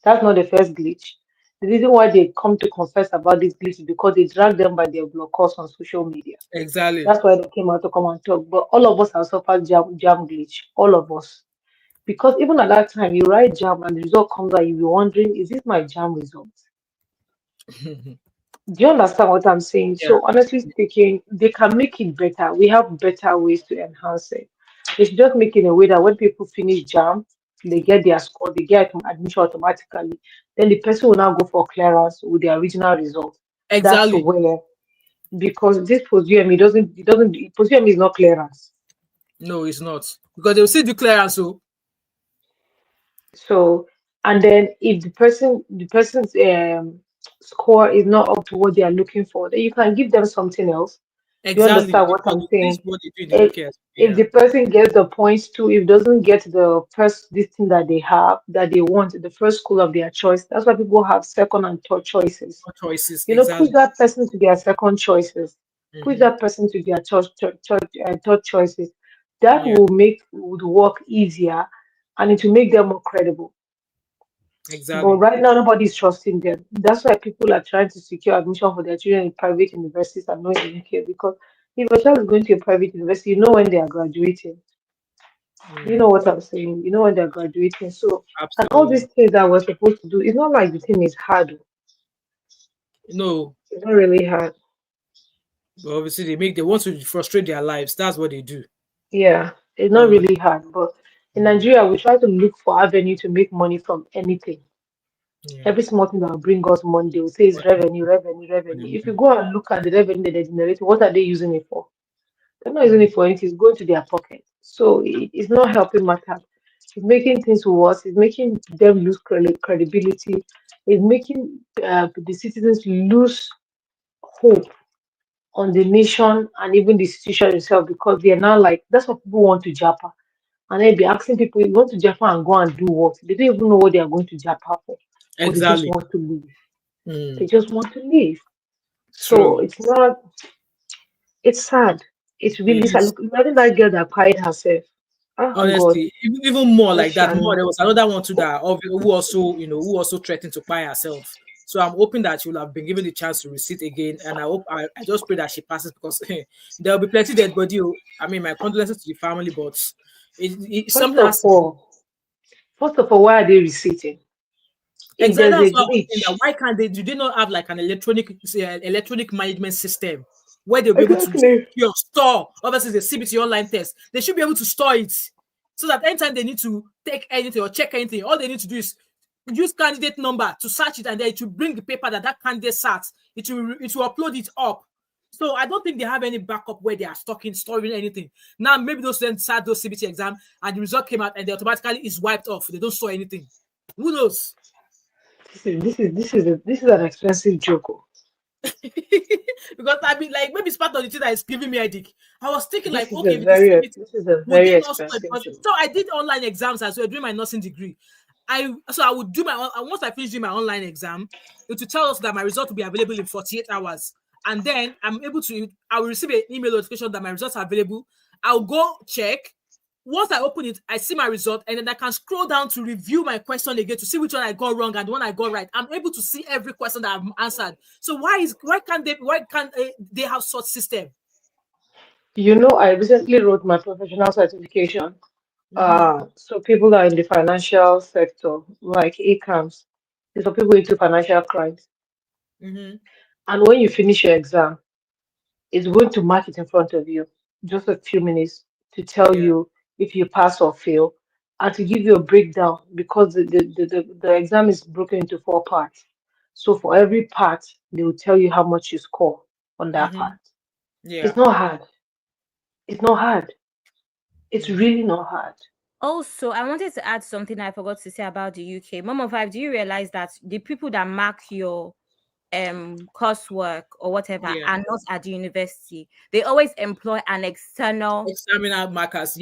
That's not the first glitch. The reason why they come to confess about this glitch is because they drag them by their blockers on social media. Exactly. That's why they came out to come and talk. But all of us have suffered jam glitch. All of us. Because even at that time, you write jam and the result comes out, you'll be wondering, is this my jam result? Do you understand what I'm saying? Yeah. So honestly speaking, they can make it better. We have better ways to enhance it. They should just make it in a way that when people finish jam, they get their score, they get admission automatically. Then the person will now go for clearance with their original result. That's Exactly. where, because this post UME it doesn't post UME is not clearance. No, it's not. Because they'll see the clearance. So, and then if the person's score is not up to what they are looking for, then you can give them something else. Do you Exactly. understand what I'm This is saying? what they do in the If UK. if Yeah. the person gets the points too, if doesn't get the first this thing that they have, that they want, the first school of their choice, that's why people have second and third choices. No choices. Push Exactly. that person to their second choices. Push that person to their third choices. That Yeah. would work easier, and it will make them more credible. But Exactly. right now, nobody's trusting them. That's why people are trying to secure admission for their children in private universities and not in UK. Because if a child is going to a private university, you know when they are graduating. You know what I'm saying? You know when they're graduating. So, and all these Absolutely. things that we're supposed to do, it's not like the thing is hard. No. It's not really hard. But obviously they want to frustrate their lives. That's what they do. Yeah, it's not Obviously. really hard. But in Nigeria, we try to look for avenue to make money from anything. Yeah. Every small thing that will bring us money, they will say it's revenue, revenue, revenue. If you go and look at the revenue that they generate, what are they using it for? They're not using it for anything, it's going to their pocket. So it's not helping matters. It's making things worse, it's making them lose credibility, it's making the citizens lose hope on the nation and even the institution itself because they're now like, that's what people want to japa. And then be asking people, you want to japa and go and do what? They don't even know what they are going to japa for, but they just Exactly. want to leave. They just want to leave. So True. it's sad. It's really It sad. is. Look, imagine that girl that cried herself. Oh God, Honestly, even more God like that. More, shine. there was another one too that who also threatened to buy herself. So I'm hoping that she'll have been given the chance to receipt again, and I just pray that she passes because there will be plenty dead body. I mean, my condolences to the family, but First something of has to be. all, first of all, why are they receipting? If Exactly, there's that's a what I was saying. That glitch, why can't they? Do they not have like an electronic management system where they'll be able to exactly. secure store? Obviously, the CBT online test. They should be able to store it so that anytime they need to take anything or check anything, all they need to do is use candidate number to search it, and then it will bring the paper that candidate sat. It will upload it up. So I don't think they have any backup where they are storing anything. Now maybe those students sat those CBT exam and the result came out and they automatically is wiped off. They don't store anything. Who knows? This is an expensive joke. Because I mean, like, maybe it's part of the thing that is giving me a headache. I was thinking, This like, is okay, a very would they not expensive store? joke. So I did online exams as well during my nursing degree. I would do once I finish doing my online exam, it will tell us that my result will be available in 48 hours. And then I will receive an email notification that my results are available. I'll go check. Once I open it, I see my result, and then I can scroll down to review my question again to see which one I got wrong and the one I got right. I'm able to see every question that I've answered. So why can't they have such system? You know, I recently wrote my professional certification. So people that are in the financial sector, like ACAMS, these are people into financial crimes. And when you finish your exam, it's going to mark it in front of you, just a few minutes to tell you if you pass or fail, and to give you a breakdown because the exam is broken into 4 parts. So for every part, they will tell you how much you score on that part. It's not hard. It's not hard. It's really not hard. Also, I wanted to add something I forgot to say about the UK. Mom of Five, do you realize that the people that mark your coursework or whatever are not at the university? They always employ an external examiner markers,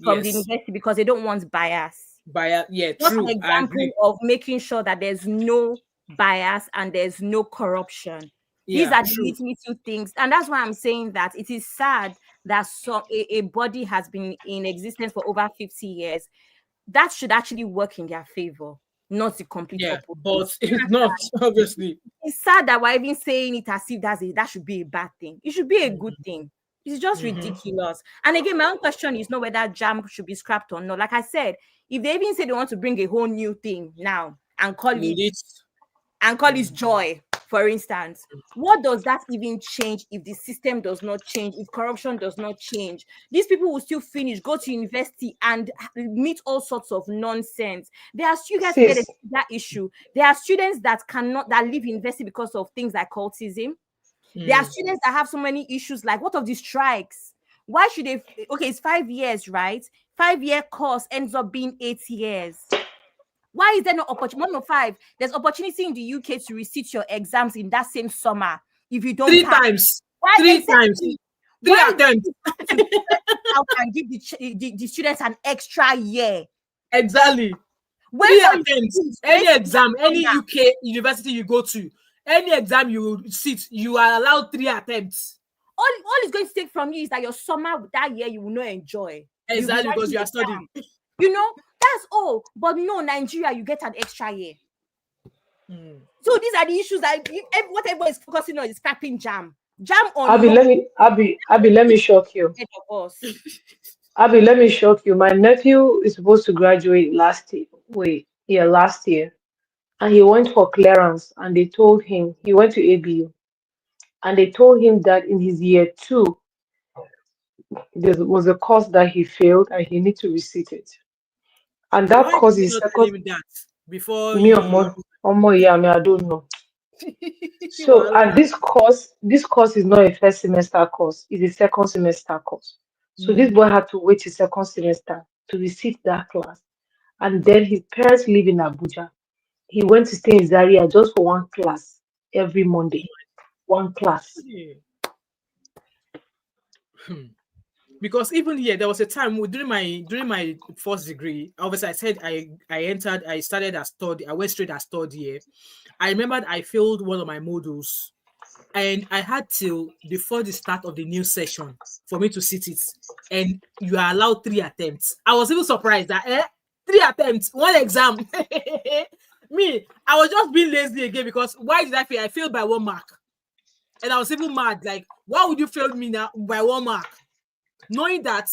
from the university because they don't want bias. Just an example of making sure that there's no bias and there's no corruption. These are the little things, and that's why I'm saying that it is sad that a body has been in existence for over 50 years. That should actually work in their favor, not the complete opposite. But it's not, obviously. It's sad that we're even saying it as if that should be a bad thing. It should be a good thing. It's just ridiculous. And again, my own question is not whether JAMB should be scrapped or not. Like I said, if they even say they want to bring a whole new thing now and call it joy, for instance, what does that even change if the system does not change, if corruption does not change? These people will still finish, go to university and meet all sorts of nonsense. There are students get that issue. There are students that leave university because of things like cultism. There are students that have so many issues, like what of the strikes? Why should they? Okay, it's 5 years, right? 5-year course ends up being 8 years. Why is there no opportunity? 1 of 5. There's opportunity in the UK to resit your exams in that same summer if you don't. 3 times. Why 3 times. 3 attempts. And give the students an extra year. Exactly. 3 attempts. Any exam, any UK university you go to, any exam you sit, you are allowed 3 attempts. All it's going to take from you is that your summer that year you will not enjoy. Exactly, because you are studying. You know, that's all. But no, Nigeria, you get an extra year. So these are the issues that what everyone is focusing on is scrapping JAMB. JAMB on Abby, let me shock you. Abby, let me shock you. My nephew is supposed to graduate last year. And he went for clearance, and they told him, he went to ABU, and they told him that in his year 2, there was a course that he failed and he need to resit it. And that course is second. Before me, I don't know. So, and this course is not a first semester course, it's a second semester course. So this boy had to wait his second semester to resit that class. And then his parents live in Abuja. He went to stay in Zaria just for 1 class every Monday. 1 class. Because even here, there was a time during my first degree, obviously I said I started as third, I went straight as third year. I remembered I failed one of my modules, and I had till before the start of the new session for me to sit it. And you are allowed 3 attempts. I was even surprised that 3 attempts, 1 exam. Me, I was just being lazy again because why did I fail? I failed by 1 mark. And I was even mad, like, why would you fail me now by 1 mark? Knowing that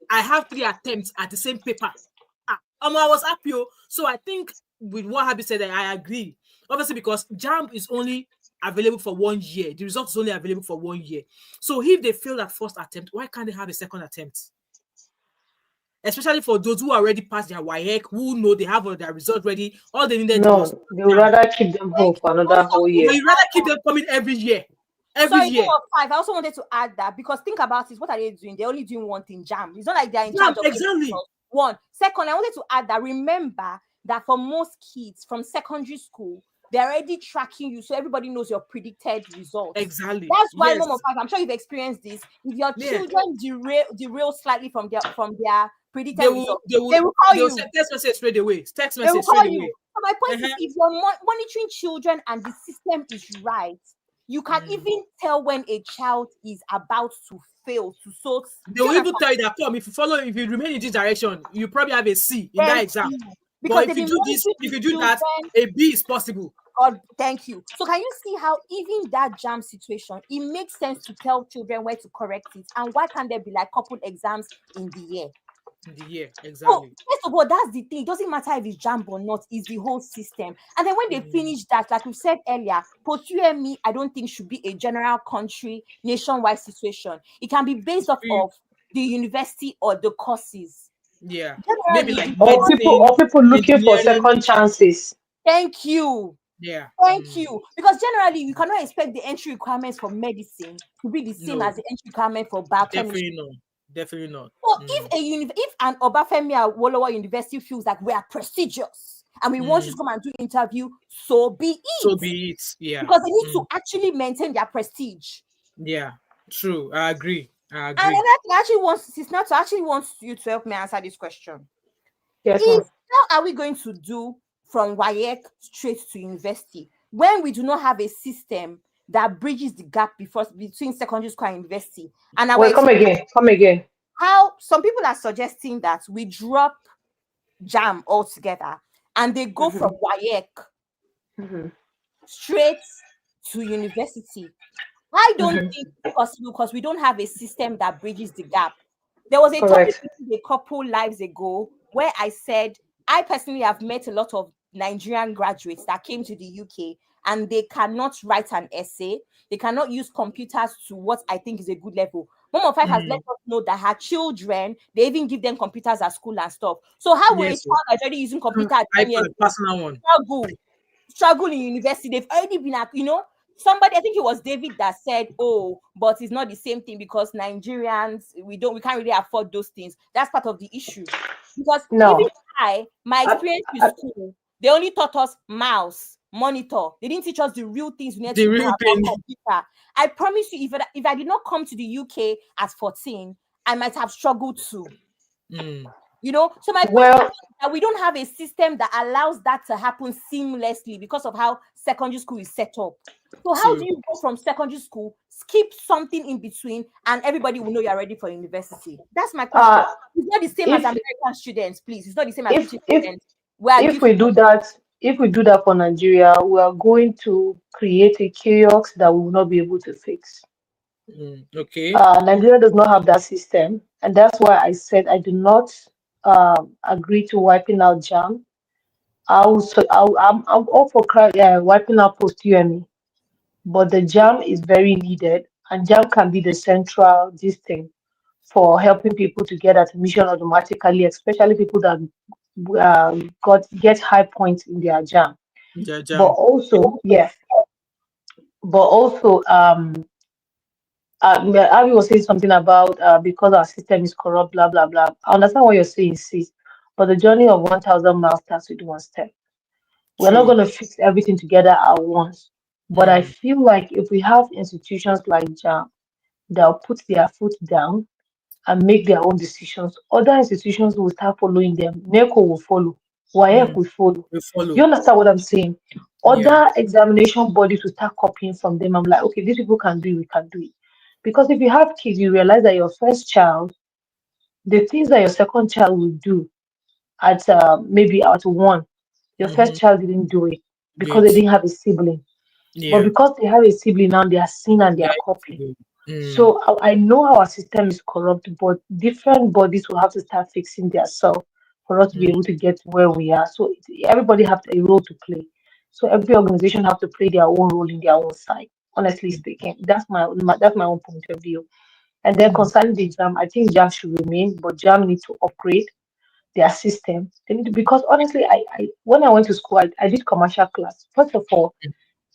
I have 3 attempts at the same paper. I was happy. So I think with what Habi said, I agree. Obviously, because JAMB is only available for 1 year. The result is only available for 1 year. So if they fail that first attempt, why can't they have a second attempt? Especially for those who already passed their WAEC, who know they have their result ready. All they needed they would rather keep them home for another whole year. They rather keep them coming every year. every Sorry, year. of 5. I also wanted to add that because think about it. What are they doing? They're only doing one thing, JAMB. It's not like they're in Yeah, charge of exactly. one. Second, I wanted to add that remember that for most kids from secondary school, they're already tracking you, so everybody knows your predicted results. Exactly. That's why, Yes. Mom of 5, I'm sure you've experienced this. If your Yeah. children derail slightly from their predicted They will results, they will they will call they will you. send text message straight away. Text They will message call straight you. away. So my point is, if you're monitoring children and the system is right, you can even tell when a child is about to fail. They will even tell you that, come, if you remain in this direction, you probably have a C in that exam. Because But if you do this, if you do that, a B is possible. God, thank you. So can you see how even that JAMB situation, it makes sense to tell children where to correct it, and why can't there be like couple exams in the year? Exactly. So first of all, that's the thing. It doesn't matter if it's JAMB or not, it's the whole system. And then when they finish that, like we said earlier, post UTME, I don't think should be a general country, nationwide situation. It can be based off of the university or the courses. Yeah. Generally, Maybe like or people looking for second chances. Thank you. Yeah. Thank you. Because generally, you cannot expect the entry requirements for medicine to be the same as the entry requirement for biochemistry. Definitely not. So if an Obafemi Awolowo University feels like we are prestigious and we want you to come and do interview, so be it. So be it. Yeah. Because they need to actually maintain their prestige. Yeah. True. I agree. And then I actually wants you to help me answer this question. Yes, how are we going to do from WAEC straight to university when we do not have a system that bridges the gap between secondary school and university? And come again. How some people are suggesting that we drop JAMB altogether and they go from WAEC straight to university. I don't think it's possible because we don't have a system that bridges the gap. There was a topic a couple lives ago where I said I personally have met a lot of Nigerian graduates that came to the UK and they cannot write an essay. They cannot use computers to what I think is a good level. Mom of 5 has let us know that her children, they even give them computers at school and stuff. So how will a child that's already using computer at 10 years personal one struggle in university? They've already been at, somebody, I think it was David that said, oh, but it's not the same thing because Nigerians, we can't really afford those things. That's part of the issue. Because even my experience with school, they only taught us mouse, monitor. They didn't teach us the real things we need to do about computer. I promise you, if I did not come to the UK at 14, I might have struggled too. So my point is that we don't have a system that allows that to happen seamlessly because of how secondary school is set up. So how do you go from secondary school, skip something in between, and everybody will know you're ready for university? That's my question. It's not the same as American students, please. It's not the same as British students. If we do that for Nigeria, we are going to create a chaos that we will not be able to fix. Nigeria does not have that system, and that's why I said I do not agree to wiping out JAMB. I'm all for wiping out post UTME, but the JAMB is very needed, and JAMB can be the central thing for helping people to get admission automatically, especially people that get high points in their JAMB. But also, Abby was saying something about because our system is corrupt, blah blah blah. I understand what you're saying, sis, but the journey of 1,000 miles starts with one step. We're not going to fix everything together at once, but I feel like if we have institutions like JAMB that'll put their foot down and make their own decisions, other institutions will start following them. NECO will follow, WAEC will follow. You understand what I'm saying? Other examination bodies will start copying from them. I'm like, okay, these people can do it, we can do it. Because if you have kids, you realize that your first child, the things that your second child will do at maybe at one, your first child didn't do it because they didn't have a sibling. But because they have a sibling now, they are seeing and they are copying. So I know our system is corrupt, but different bodies will have to start fixing themselves for us to be able to get to where we are. So everybody have a role to play. So every organization have to play their own role in their own side. Honestly speaking, that's my own point of view. And then concerning the JAMB, I think JAMB should remain, but JAMB needs to upgrade their system. They need to, because honestly, I when I went to school, I did commercial class. First of all,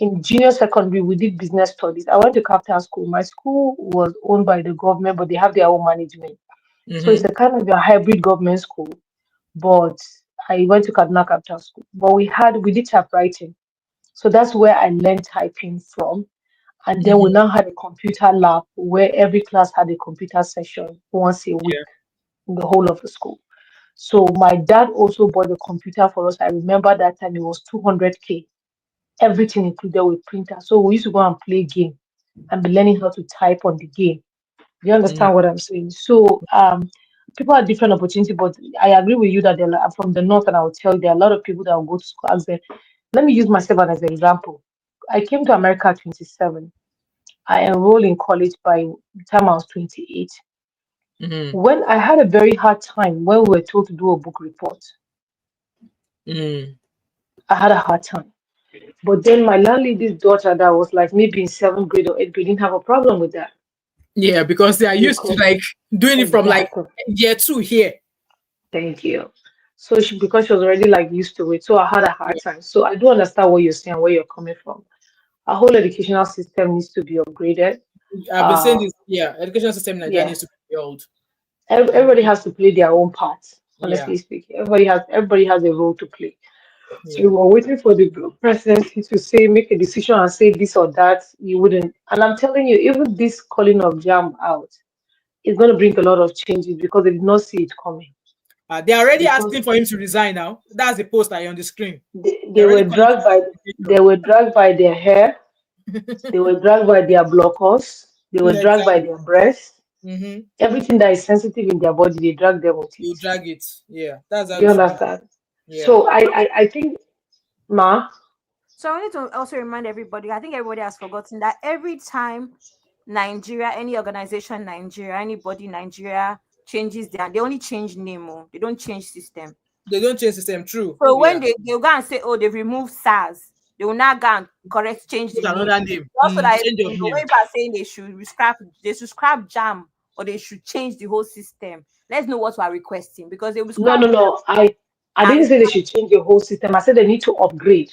In junior secondary, we did business studies. I went to capital school. My school was owned by the government, but they have their own management. So it's a kind of a hybrid government school. But I went to Kaduna Capital School. But we did typewriting. So that's where I learned typing from. And then we now had a computer lab where every class had a computer session once a week in the whole of the school. So my dad also bought a computer for us. I remember that time it was 200K, everything included with printer. So we used to go and play game and be learning how to type on the game. Do you understand what I'm saying? So people have different opportunity, but I agree with you that I'm from the north, and I will tell you there are a lot of people that will go to school. Ask them. Let me use myself as an example. I came to America at 27. I enrolled in college by the time I was 28. When I had a very hard time when we were told to do a book report, I had a hard time. But then my landlady's daughter, that was like maybe in 7th grade or 8th grade, didn't have a problem with that. Yeah, because they are used to like doing it from like Exactly. year 2 here. Thank you. So because she was already like used to it, so I had a hard time. So I do understand what you're saying, where you're coming from. Our whole educational system needs to be upgraded. I've been saying this. Yeah, education system in Nigeria Yeah, needs to be built. everybody has to play their own part. Yeah, Honestly speaking, everybody has a role to play. So yeah. we were waiting for the presidency to say, make a decision and say this or that. You wouldn't. And I'm telling you, even this calling of JAMB out is going to bring a lot of changes because they did not see it coming. They're already Because asking for him to resign now. That's the post on the screen. they, They're they already were calling dragged by for they were dragged by their hair, they were dragged by their blockers, they were dragged by exactly. their breasts. Mm-hmm. Everything that is sensitive in their body, they drag them with it. You drag it. Yeah, that's how Do you it should be. understand? Yeah. So I think, Ma, So I wanted to also remind everybody, I think everybody has forgotten that every time Nigeria, any organization in Nigeria, anybody in Nigeria changes they only change name, they don't change system. They don't change system. True. So when Yeah. they'll go and say, oh, they've removed SARS, they will now go and change Put the name. another name. Also, that Change of when name. people are saying they should scrap JAM or they should change the whole system. Let's know what we are requesting, because they will scrap. no. I didn't say they should change the whole system. I said they need to upgrade.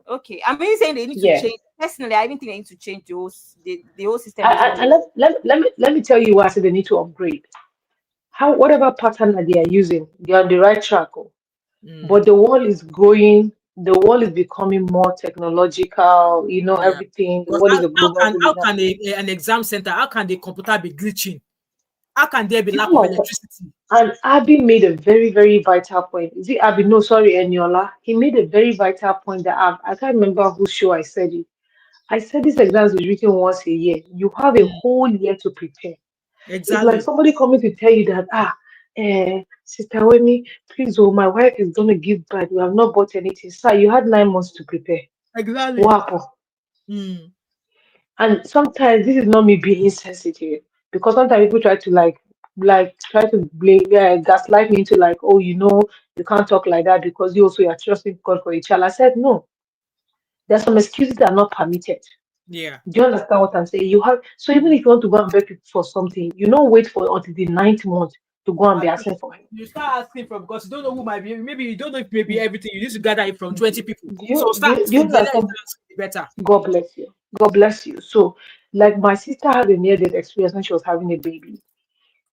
Okay, I'm really saying they need to Yeah. change. Personally, I didn't think they need to change the whole system. And let me tell you why I said they need to upgrade. Whatever pattern that they are using, they are on the right track. But the world is growing, the world is becoming more technological, Yeah. everything. The Because world is a global how village now. can an exam center, how can the computer be glitching? How can there be Do lack you of know, electricity? and Abby made a very, very vital point. Is it Abby? No, sorry, Eniola. He made a very vital point that I can't remember whose show I said it. I said this exam is written once a year. You have a whole year to prepare. It's like Exactly. somebody coming to tell you that, Sister Wemi, please, oh, my wife is going to give birth. We have not bought anything. Sir, you had 9 months to prepare. Exactly. What happened? And sometimes this is not me being insensitive, because sometimes people try to try to blame, gaslight me into like, oh, you can't talk like that because you also are trusting God for a child. I said no. There's some excuses that are not permitted. Yeah. Do you understand what I'm saying? So even if you want to go and beg people for something, you don't wait for until the 9th month to go and be asking for it. You start asking from, because you don't know who might be. Maybe you don't know if maybe everything. You need to gather it from 20 people. Do So you, do start you, do you asking. The earlier you understand? start asking, the better. God bless you. God bless you. So, like my sister had a near-death experience when she was having a baby.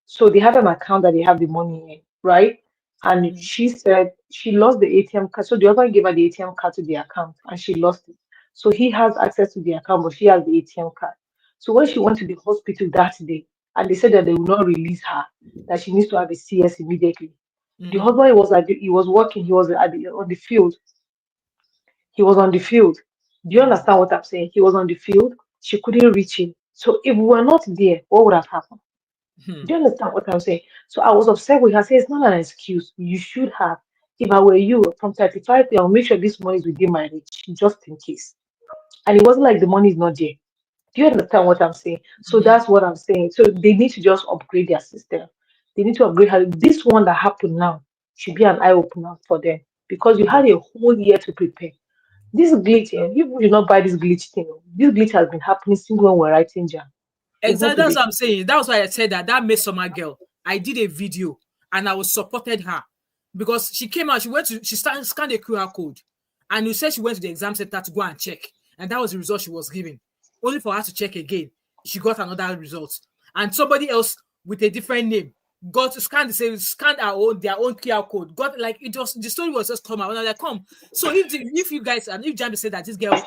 So they had an account that they have the money in, right? And she said she lost the ATM card. So the husband gave her the ATM card to the account and she lost it. So he has access to the account, but she has the ATM card. So when she went to the hospital that day, and they said that they will not release her, that she needs to have a CS immediately. The husband he was working, he was on the field. He was on the field. Do you understand what I'm saying? He was on the field. She couldn't reach him. So if we were not there, what would have happened? Do you understand what I'm saying? So I was upset with her. I said, it's not an excuse. You should have. If I were you, from 35, I'll make sure this money is within my reach, just in case. And it wasn't like the money is not there. Do you understand what I'm saying? So that's what I'm saying. So they need to just upgrade their system. They need to upgrade her. This one that happened now should be an eye opener for them, because you had a whole year to prepare. This glitch, people should not buy this glitch thing. This glitch has been happening since when we're writing jam. It's not Exactly. That's today. what I'm saying. That was why I said that Miss Summer girl. I did a video and I was supported her because she came out. She scanned a QR code, And you said she went to the exam center to go and check, and that was the result she was given. Only for her to check again, she got another result. And somebody else with a different name got to scan their own QR code. Got like it was the story was just come out. And I was like, come. So if you guys and if JAMB said that this girl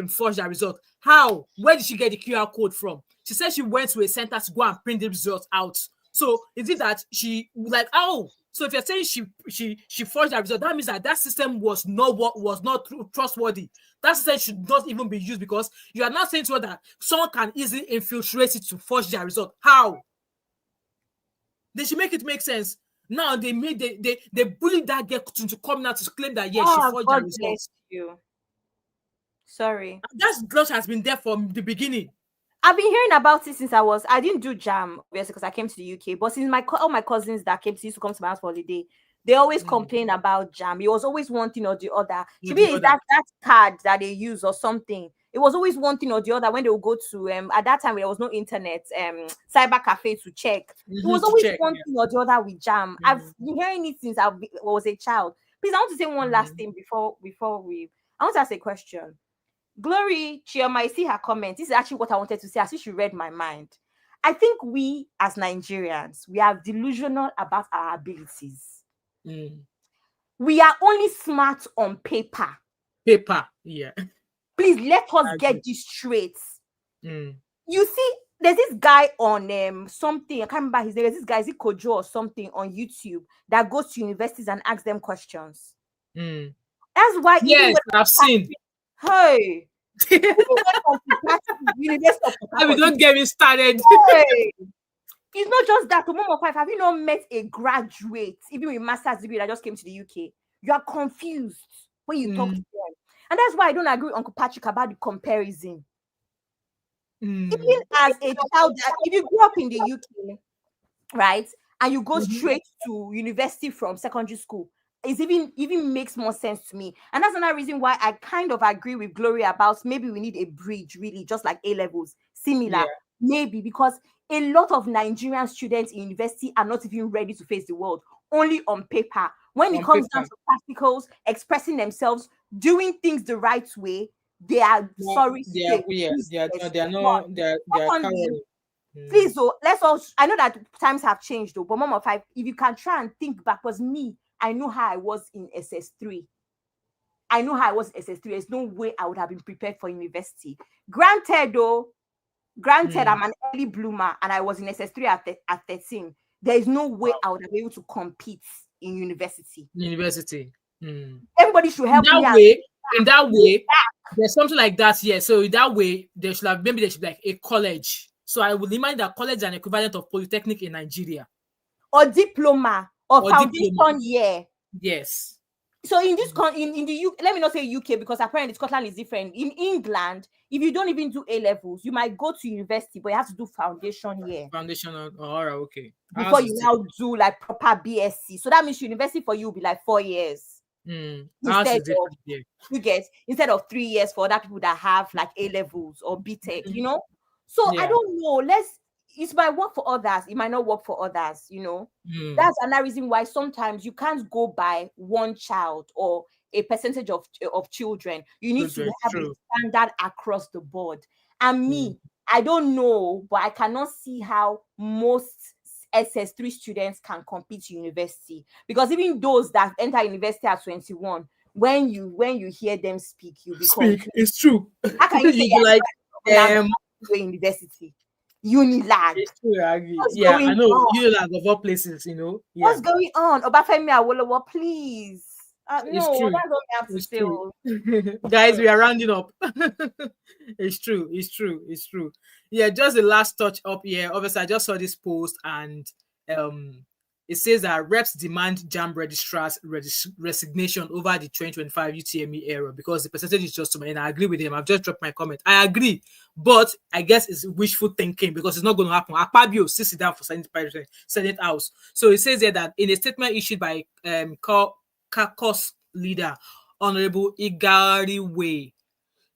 forged her result, how? Where did she get the QR code from? She said she went to a center to go and print the results out. So is it that she like so if you're saying she forged her result, that means that system was not trustworthy. That system should not even be used, because you are not saying to her that someone can easily infiltrate it to forge their result. How? They should make it make sense. Now they bullied that girl to come now to claim that she forged her result. Bless you. Sorry. That girl has been there from the beginning. I've been hearing about it since I didn't do JAMB, obviously, because I came to the UK. But since all my cousins that used to come to my house for holiday, they always complain about JAMB. It was always one thing or the other. Should be that card that they use or something. It was always one thing or the other when they would go to at that time there was no internet, cyber cafe to check. It was always one thing or the other with JAMB. I've been hearing it since I was a child. Please, I want to say one last thing before I want to ask a question. Glory Chioma, I see her comment. This is actually what I wanted to say. I see she read my mind. I think we as Nigerians, we are delusional about our abilities. We are only smart on paper. Yeah. Please let us get this straight. You see, there's this guy on something, I can't remember his name. There's this guy, is it Kojo or something on YouTube that goes to universities and asks them questions. That's why yes, I've seen. Hey, we don't get me started. Hey. It's not just that. To Mom of 5, have you not met a graduate, even with master's degree, that just came to the UK? You are confused when you talk to them. And that's why I don't agree with Uncle Patrick about the comparison. Even as a child, if you grew up in the UK, right, and you go straight to university from secondary school, it even makes more sense to me. And that's another reason why I kind of agree with Gloria about maybe we need a bridge, really, just like A-levels, similar, maybe, because a lot of Nigerian students in university are not even ready to face the world, only on paper. When it comes down to practicals, expressing themselves, doing things the right way, they are Please, so let's all. I know that times have changed, though. But Mom of 5, if you can try and think back, was me. I know how I was in SS3. There's no way I would have been prepared for university. Granted, I'm an early bloomer, and I was in SS3 at 13. There is no way I would have been able to compete in university. Everybody should help me. In that way, there's something like that. Yeah. So in that way, there should be like a college. So I would remind that college is an equivalent of polytechnic in Nigeria, or diploma, or foundation year. Yes. So in this in the UK, let me not say UK, because apparently Scotland is different. In England, if you don't even do A-levels, you might go to university, but you have to do foundation year. Okay. Before you now do like proper BSc. So that means university for you will be like 4 years. Instead of 3 years for other people that have like A-levels or BTech, you know. So I don't know. It might work for others. It might not work for others, you know. That's another reason why sometimes you can't go by one child or a percentage of children. You need to have a standard across the board. And me, I don't know, but I cannot see how most SS3 students can compete to university, because even those that enter university at 21, when you hear them speak, you become it's true. How can you say like university? Unilag. Yeah, I know. Unilag of all places, you know. Yeah. What's going on? Obafemi Awolowo, please. No, true. that's what we have to say. Guys, we are rounding up. It's true. Yeah, just the last touch up here. Obviously, I just saw this post, and it says that reps demand JAMB registrar's resignation over the 2025 UTME era because the percentage is just too many. And I agree with him. I've just dropped my comment. I agree, but I guess it's wishful thinking because it's not going to happen. Akpabio sits down for Senate House. So it says there that in a statement issued by caucus leader Honorable Igariwe,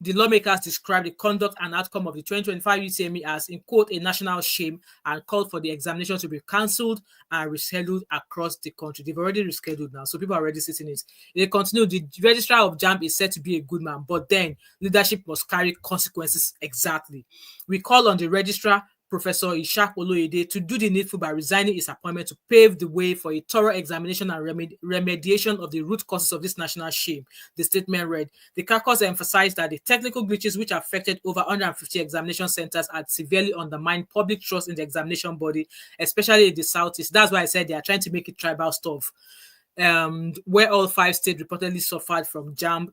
the lawmakers described the conduct and outcome of the 2025 UTME as, in quote, a national shame, and called for the examination to be cancelled and rescheduled across the country. They've already rescheduled now, so people are already sitting it. They continue, the registrar of JAMB is said to be a good man, but then leadership must carry consequences. Exactly. We call on the registrar, Professor Ishak Oloyede, to do the needful by resigning his appointment to pave the way for a thorough examination and remediation of the root causes of this national shame. The statement read, the caucus emphasized that the technical glitches which affected over 150 examination centers had severely undermined public trust in the examination body, especially in the Southeast. That's why I said they are trying to make it tribal stuff. Where all 5 states reportedly suffered from JAMB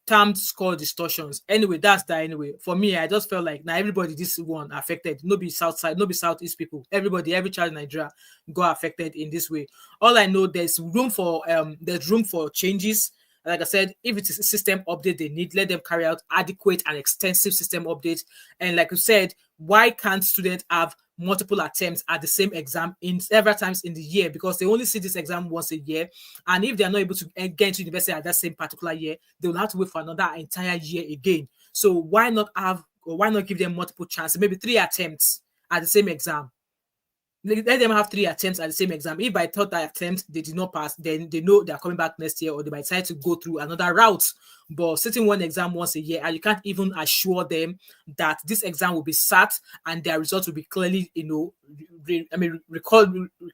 termed score distortions. Anyway, that's that. Anyway, for me, I just felt like now everybody this one affected. No be South side, no be Southeast people. Everybody, every child in Nigeria got affected in this way. All I know, there's room for changes. Like I said, if it is a system update they need, let them carry out adequate and extensive system updates. And like you said, why can't students have multiple attempts at the same exam in several times in the year? Because they only see this exam once a year, and if they are not able to get into university at that same particular year, they will have to wait for another entire year again. So why not give them multiple chances, maybe 3 attempts at the same exam? Let them have 3 attempts at the same exam. If by third attempt they did not pass, then they know they're coming back next year, or they might decide to go through another route. But sitting one exam once a year, and you can't even assure them that this exam will be sat and their results will be clearly,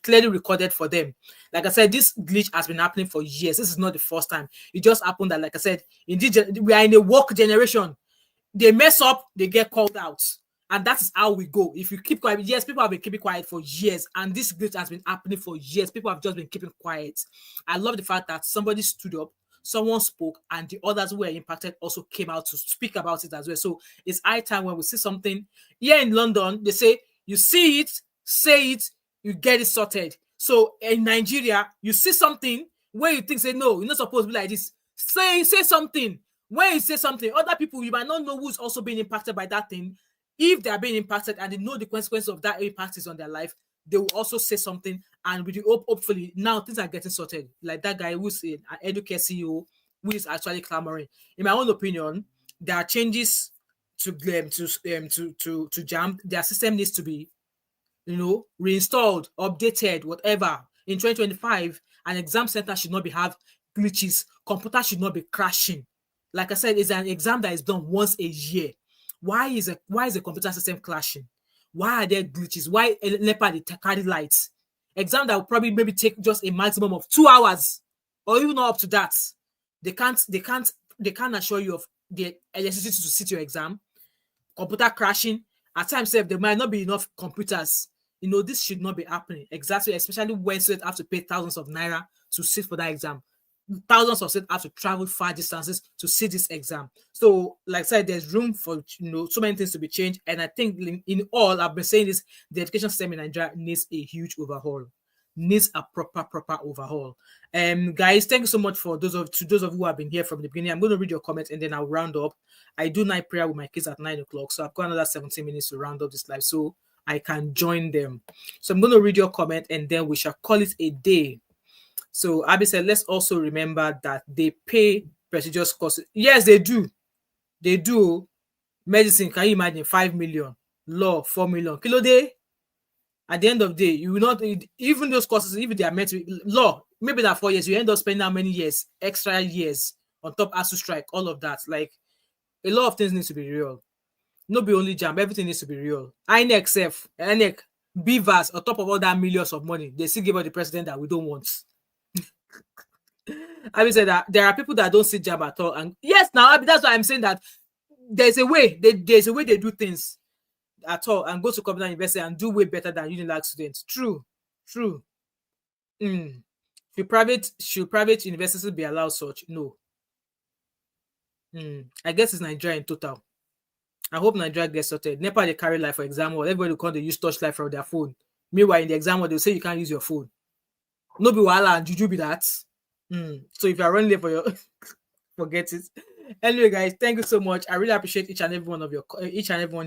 clearly recorded for them. Like I said, this glitch has been happening for years. This is not the first time. It just happened that, like I said, we are in a woke generation. They mess up, they get called out. And that is how we go. If you keep quiet, yes, people have been keeping quiet for years, and this glitch has been happening for years. People have just been keeping quiet. I love the fact that somebody stood up, someone spoke, and the others who were impacted also came out to speak about it as well. So it's high time when we see something here in London, they say, you see it, say it, you get it sorted. So in Nigeria, you see something where you think, say, no, you're not supposed to be like this. Say something. When you say something, other people, you might not know who's also being impacted by that thing. If they are being impacted and they know the consequence of that impact is on their life, they will also say something. And with the hope, hopefully, now things are getting sorted. Like that guy who's an Educare CEO who is actually clamoring. In my own opinion, there are changes to JAMB. Their system needs to be, reinstalled, updated, whatever. In 2025, an exam center should not have glitches. Computer should not be crashing. Like I said, it's an exam that is done once a year. Why is the computer system clashing? Why are there glitches? Why NEPA they carry lights? Exam that will probably maybe take just a maximum of 2 hours, or even not up to that. They can't assure you of the electricity to sit your exam. Computer crashing. At times, there might not be enough computers. This should not be happening. Exactly, especially when students have to pay thousands of naira to sit for that exam. Thousands of students have to travel far distances to see this exam. So, like I said, there's room for so many things to be changed. And I think in all, I've been saying this: the education system in Nigeria needs a huge overhaul. Needs a proper overhaul. Guys, thank you so much for those of you who have been here from the beginning. I'm going to read your comments and then I'll round up. I do night prayer with my kids at 9 o'clock, so I've got another 17 minutes to round up this live, so I can join them. So I'm going to read your comment and then we shall call it a day. So Abby said, let's also remember that they pay prestigious courses. Yes, they do. They do. Medicine, can you imagine? 5 million. Law, 4 million. Kilo day. At the end of the day, you will not, even those courses, even they are meant to, law, maybe that 4 years, you end up spending how many years, extra years on top ASU strike, all of that. Like, a lot of things need to be real. Not be only JAMB, everything needs to be real. INEC, Beavers, on top of all that millions of money, they still give us the president that we don't want. I said that there are people that don't see JAMB at all, and yes, now that's why I'm saying that there's a way they do things at all, and go to computer university and do way better than Unilag students. True. Should private universities be allowed such? No. I guess it's Nigeria in total. I hope Nigeria gets sorted. NEPA they carry life for example. Everybody will come, they use touchlight from their phone. Meanwhile, in the exam, they'll say you can't use your phone. No be wahala and juju be that. So if you are running late for your forget it. Anyway, guys, thank you so much. I really appreciate each and everyone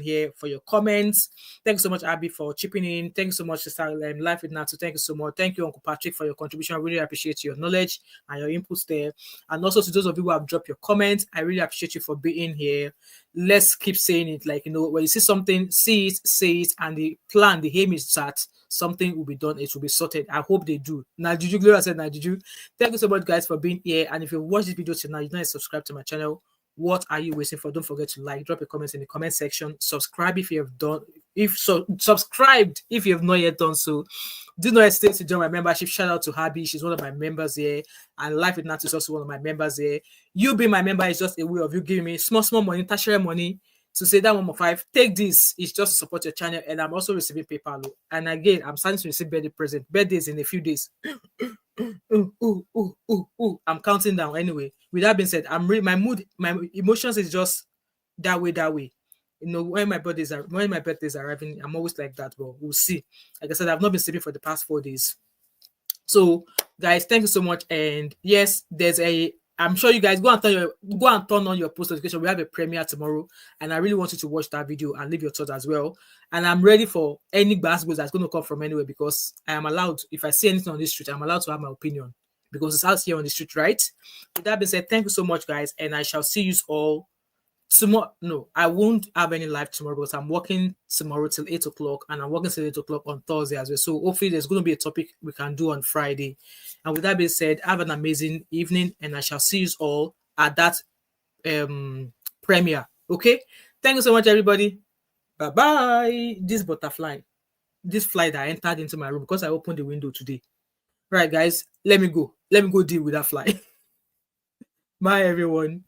here for your comments. Thank you so much, Abby, for chipping in. Thank you so much, Sister Life with Natu. Thank you so much. Thank you, Uncle Patrick, for your contribution. I really appreciate your knowledge and your inputs there. And also to those of you who have dropped your comments, I really appreciate you for being here. Let's keep saying it. Like, when you see something, see it, say it, and the plan, the aim is that something will be done. It will be sorted. I hope they do. Now, Juju Gloria said, now, Juju. Thank you so much, guys, for being here. And if you watch this video tonight, you don't subscribe to my channel. What are you waiting for? Don't forget to like, drop a comment in the comment section. Subscribe if you have done. Subscribed if you have not yet done so. Do not hesitate to join my membership. Shout out to Habi. She's one of my members here. And Life with Nat is also one of my members here. You being my member is just a way of you giving me small money, tertiary money, to say that 1 take this. It's just to support your channel. And I'm also receiving PayPal. And again, I'm starting to receive birthday present. Birthdays in a few days. I'm counting down anyway. With that being said, my emotions is just that way. When my birthdays are arriving, I'm always like that. But we'll see. Like I said, I've not been sleeping for the past 4 days. So, guys, thank you so much. And yes, I'm sure you guys go and turn on your post notification. We have a premiere tomorrow, and I really want you to watch that video and leave your thoughts as well. And I'm ready for any basketballs that's going to come from anywhere, because I am allowed. If I see anything on this street, I'm allowed to have my opinion, because it's out here on the street, right? With that being said, thank you so much, guys, and I shall see you all tomorrow. No, I won't have any live tomorrow, because I'm working tomorrow till 8 o'clock, and I'm working till 8 o'clock on Thursday as well. So hopefully there's going to be a topic we can do on Friday. And with that being said, have an amazing evening, and I shall see you all at that premiere. Okay, thank you so much, everybody. Bye bye. This fly that entered into my room because I opened the window today. Right, guys, let me go deal with that fly. Bye, everyone.